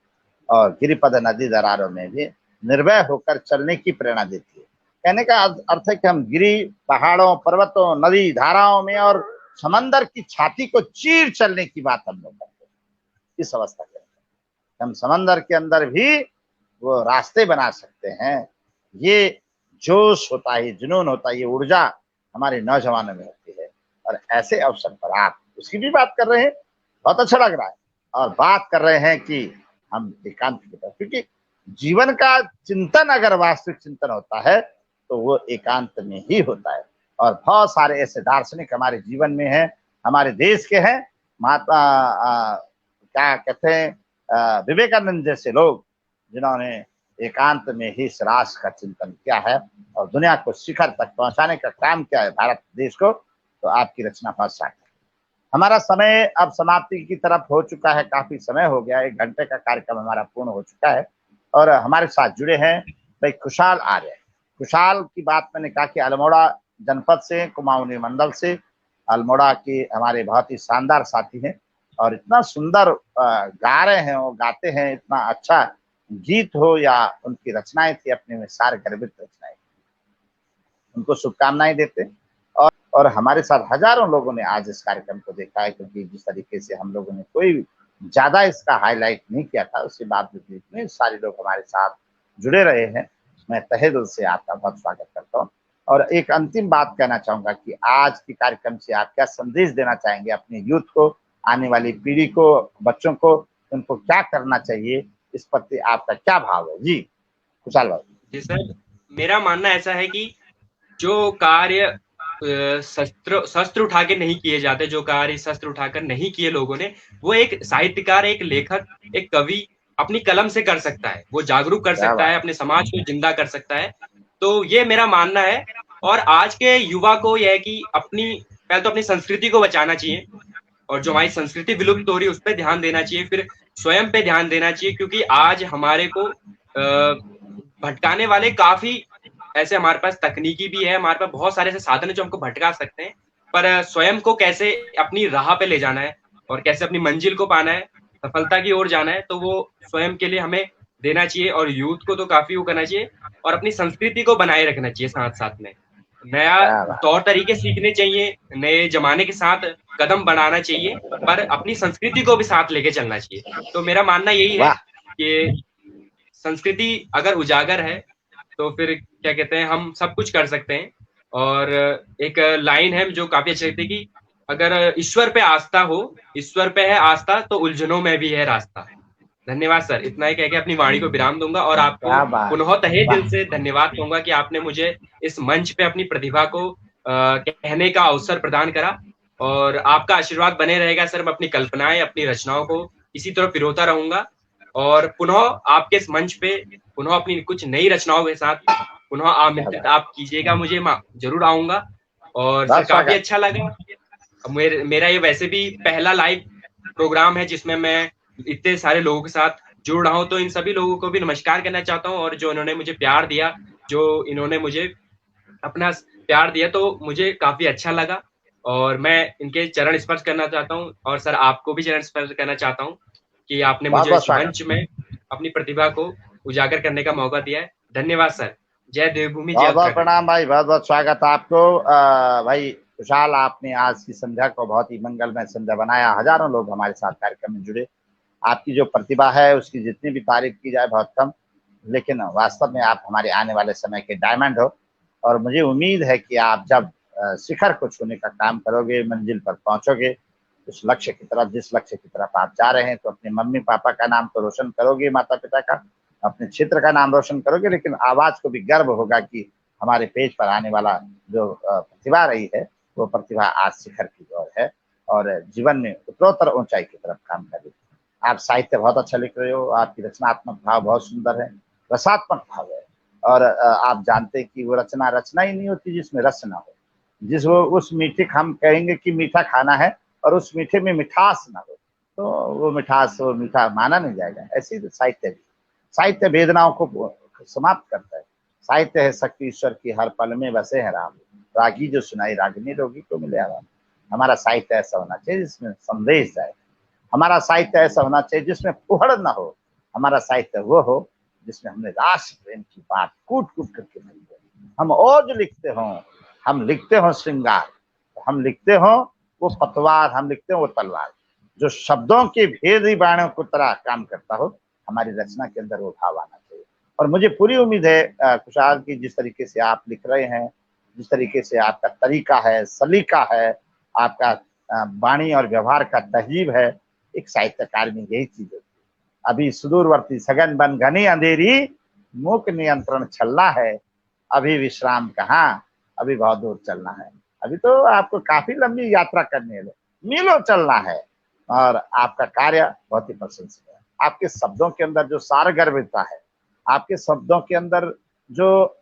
और गिरिपद नदी दरारों में भी निर्भय होकर चलने की प्रेरणा देती है। कहने का अर्थ है कि हम गिरी, पहाड़ों, पर्वतों, नदी, धाराओं में और समंदर की छाती को चीर चलने की बात हम लोग करते हैं इस अवस्था के अंदर। हम समंदर के अंदर भी वो रास्ते बना सकते हैं। ये जोश होता है, ये जुनून होता है, ये ऊर्जा हमारे नौजवानों में होती है। और ऐसे अवसर पर आप उसकी भी बात कर रहे हैं, बहुत अच्छा लग रहा है। और बात कर रहे हैं कि हम एकांत की तरफ, क्योंकि जीवन का चिंतन अगर वास्तविक चिंतन होता है तो वो एकांत में ही होता है। और बहुत सारे ऐसे दार्शनिक हमारे जीवन में हैं, हमारे देश के हैं, महात्मा क्या कहते हैं, विवेकानंद जैसे लोग, जिन्होंने एकांत में ही इस राष्ट्र का चिंतन किया है और दुनिया को शिखर तक पहुंचाने का काम किया है, भारत देश को। तो आपकी रचना बहुत सार्थक है। हमारा समय अब समाप्ति की तरफ हो चुका है, काफी समय हो गया, 1 घंटे का कार्यक्रम हमारा पूर्ण हो चुका है। और हमारे साथ जुड़े हैं भाई खुशहाल आर्य। खुशहाल की बात मैंने कहा कि अल्मोड़ा जनपद से, कुमाऊनी मंडल से, अल्मोड़ा के हमारे बहुत ही शानदार साथी हैं और इतना सुंदर गा रहे हैं, वो गाते हैं, इतना अच्छा गीत हो या उनकी रचनाएं थी, अपने में सार गर्भित रचनाएं, उनको शुभकामनाएं देते। और हमारे साथ हजारों लोगों ने आज इस कार्यक्रम को देखा है, क्योंकि जिस तरीके से हम लोगों ने कोई ज्यादा इसका हाईलाइट नहीं किया था, उसके बावजूद इतने सारे लोग हमारे साथ जुड़े रहे हैं। मैं तहे दिल से आपका बहुत स्वागत करता हूँ। और एक अंतिम बात कहना चाहूंगा कि आज के कार्यक्रम से आप क्या संदेश देना चाहेंगे अपने यूथ को, आने वाली पीढ़ी को, बच्चों को, उनको क्या करना चाहिए, इस प्रति आपका क्या भाव है? जी खुशहाल भाई। जी सर, मेरा मानना ऐसा है कि जो कार्य शस्त्र उठा के नहीं किए जाते, जो कार्य शस्त्र उठाकर नहीं किए लोगों ने, वो एक साहित्यकार, एक लेखक, एक कवि अपनी कलम से कर सकता है। वो जागरूक कर सकता है, अपने समाज को जिंदा कर सकता है। तो ये मेरा मानना है। और आज के युवा को यह है कि पहले तो अपनी संस्कृति को बचाना चाहिए, और जो हमारी संस्कृति विलुप्त हो रही है उस पर ध्यान देना चाहिए, फिर स्वयं पे ध्यान देना चाहिए, क्योंकि आज हमारे को भटकाने वाले काफी ऐसे हमारे पास तकनीकी भी है, हमारे पास बहुत सारे ऐसे साधन है जो हमको भटका सकते हैं। पर स्वयं को कैसे अपनी राह पे ले जाना है और कैसे अपनी मंजिल को पाना है, सफलता की ओर जाना है, तो वो स्वयं के लिए हमें देना चाहिए। और यूथ को तो काफी वो करना चाहिए और अपनी संस्कृति को बनाए रखना चाहिए। साथ साथ में नया तौर तरीके सीखने चाहिए, नए जमाने के साथ कदम बढ़ाना चाहिए, पर अपनी संस्कृति को भी साथ लेके चलना चाहिए। तो मेरा मानना यही है कि संस्कृति अगर उजागर है तो फिर क्या कहते हैं, हम सब कुछ कर सकते हैं। और एक लाइन है जो काफी अच्छी लगती है कि अगर ईश्वर पे आस्था हो, ईश्वर पे है आस्था तो उलझनों में भी है रास्ता। धन्यवाद सर, इतना ही कह के अपनी वाणी को विराम दूंगा और आपको पुनः तहे दिल से धन्यवाद दूंगा कि आपने मुझे इस मंच पे अपनी प्रतिभा को कहने का अवसर प्रदान करा। और आपका आशीर्वाद बने रहेगा सर, मैं अपनी कल्पनाएं, अपनी रचनाओं को इसी तरह पिरोता रहूंगा। और पुनः आपके इस मंच पे पुनः अपनी कुछ नई रचनाओं के साथ पुनः आप कीजिएगा मुझे, मैं जरूर आऊंगा। और सर काफी अच्छा लगा। मेरा ये वैसे भी पहला लाइव प्रोग्राम है जिसमें मैं इतने सारे लोगों के साथ जुड़ रहा हूँ, तो इन सभी लोगों को भी नमस्कार करना चाहता हूँ। और जो इन्होंने मुझे प्यार दिया, जो इन्होंने मुझे अपना प्यार दिया, तो मुझे काफी अच्छा लगा और मैं इनके चरण स्पर्श करना चाहता हूँ। और सर आपको भी चरण स्पर्श करना चाहता हूँ कि आपने बहुत मुझे बहुत इस स्वागत। मंच में अपनी प्रतिभा को उजागर करने का मौका दिया है। धन्यवाद सर। जय देवभूमि, जय बहुत बहुत उत्तराखंड। प्रणाम भाई, बहुत बहुत स्वागत आपको। भाई खुशहाल, आपने आज की संध्या को बहुत ही मंगलमय संध्या बनाया। हजारों लोग हमारे साथ कार्यक्रम में जुड़े। आपकी जो प्रतिभा है उसकी जितनी भी तारीफ की जाए बहुत कम, लेकिन वास्तव में आप हमारे आने वाले समय के डायमंड हो। और मुझे उम्मीद है कि आप जब शिखर को छूने का काम करोगे, मंजिल पर पहुंचोगे, उस लक्ष्य की तरफ, जिस लक्ष्य की तरफ आप जा रहे हैं, तो अपने मम्मी पापा का नाम तो रोशन करोगे, माता पिता का, अपने क्षेत्र का नाम रोशन करोगे, लेकिन आवाज को भी गर्व होगा कि हमारे पेज पर आने वाला जो प्रतिभा रही है, वो प्रतिभा आज शिखर की ओर है और जीवन में उत्तरोत्तर ऊंचाई की तरफ काम कर रही है। आप साहित्य बहुत अच्छा लिख रहे हो, आपकी रचनात्मक भाव बहुत सुंदर है, रसात्मक भाव है। और आप जानते हैं कि वो रचना रचना ही नहीं होती जिसमें रस ना हो, जिस वो उस मीठे, हम कहेंगे कि मीठा खाना है और उस मीठे में मिठास ना हो, तो वो मिठास, वो मीठा माना नहीं जाएगा। ऐसी तो साहित्य भी, साहित्य वेदनाओं को समाप्त करता है। साहित्य है शक्ति ईश्वर की, हर पल में बसे है राम, रागी जो सुनाई रागिनी, रोगी को मिले आराम। हमारा साहित्य ऐसा होना चाहिए जिसमें संदेश जाए। हमारा साहित्य ऐसा होना चाहिए जिसमें फुहड़ ना हो। हमारा साहित्य वो हो जिसमें हमने राष्ट्र प्रेम की बात कूट कूट करके लिखी है। हम ओज लिखते हों, हम लिखते हों श्रृंगार, हम लिखते हों वो पतवार, हम लिखते हो वो तलवार, जो शब्दों के भेदी बाणों की तरह काम करता हो। हमारी रचना के अंदर वो भाव आना चाहिए। और मुझे पूरी उम्मीद है खुशहाल की, जिस तरीके से आप लिख रहे हैं, जिस तरीके से आपका तरीका है, सलीका है, आपका वाणी और व्यवहार का तहजीब है, एक साहित्यकार में यही चीज होती है। अभी सुदूरवर्ती सघन बन घनी अंधेरी, मूक नियंत्रण छलना है, अभी विश्राम कहाँ, अभी बहुत दूर चलना है। अभी तो आपको काफी लंबी यात्रा करनी है, मीलों चलना है। और आपका कार्य बहुत ही प्रशंसनीय है। आपके शब्दों के अंदर जो सारगर्भिता है, आपके शब्दों के अंदर जो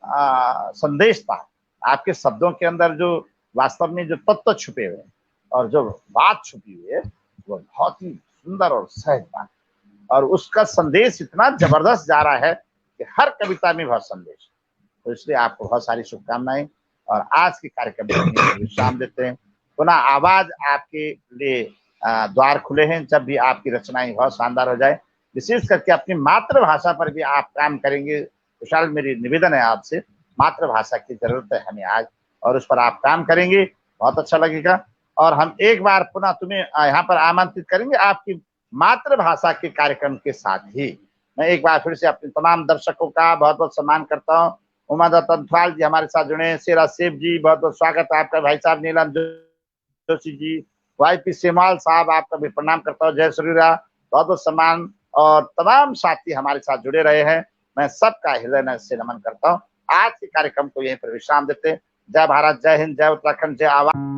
संदेश था, आपके शब्दों के अंदर जो वास्तव में जो तत्व छुपे हुए हैं और जो बात छुपी हुई है, वो बहुत ही सुंदर और सहज बात। और उसका संदेश इतना जबरदस्त जा रहा है कि हर कविता में बहुत संदेश। तो इसलिए आपको बहुत सारी शुभकामनाएं। और आज के कार्यक्रम में विश्राम देते हैं। पुनः आवाज आपके लिए द्वार खुले हैं, जब भी आपकी रचनाएं बहुत शानदार हो जाए, विशेष करके अपनी मातृभाषा पर भी आप काम करेंगे। विशाल, मेरी निवेदन है आपसे, मातृभाषा की जरूरत है हमें आज, और उस पर आप काम करेंगे, बहुत अच्छा लगेगा। और हम एक बार पुनः तुम्हें यहाँ पर आमंत्रित करेंगे आपकी मातृभाषा के कार्यक्रम के साथ ही। मैं एक बार फिर से अपने तमाम दर्शकों का बहुत बहुत सम्मान करता हूँ। उमा दत्त अंथवाल जी हमारे साथ जुड़े हैं, शेरा सेब जी बहुत बहुत स्वागत है आपका, भाई साहब नीलम जोशी जी, वाईपी सेमाल साहब आपका भी प्रणाम करता हूँ, जय श्री राम, बहुत बहुत सम्मान। और तमाम साथी हमारे साथ जुड़े रहे हैं, मैं सबका हृदय से नमन करता हूँ। आज के कार्यक्रम को यहीं पर विश्राम देते हैं। जय भारत, जय हिंद, जय उत्तराखंड, जय आवाज।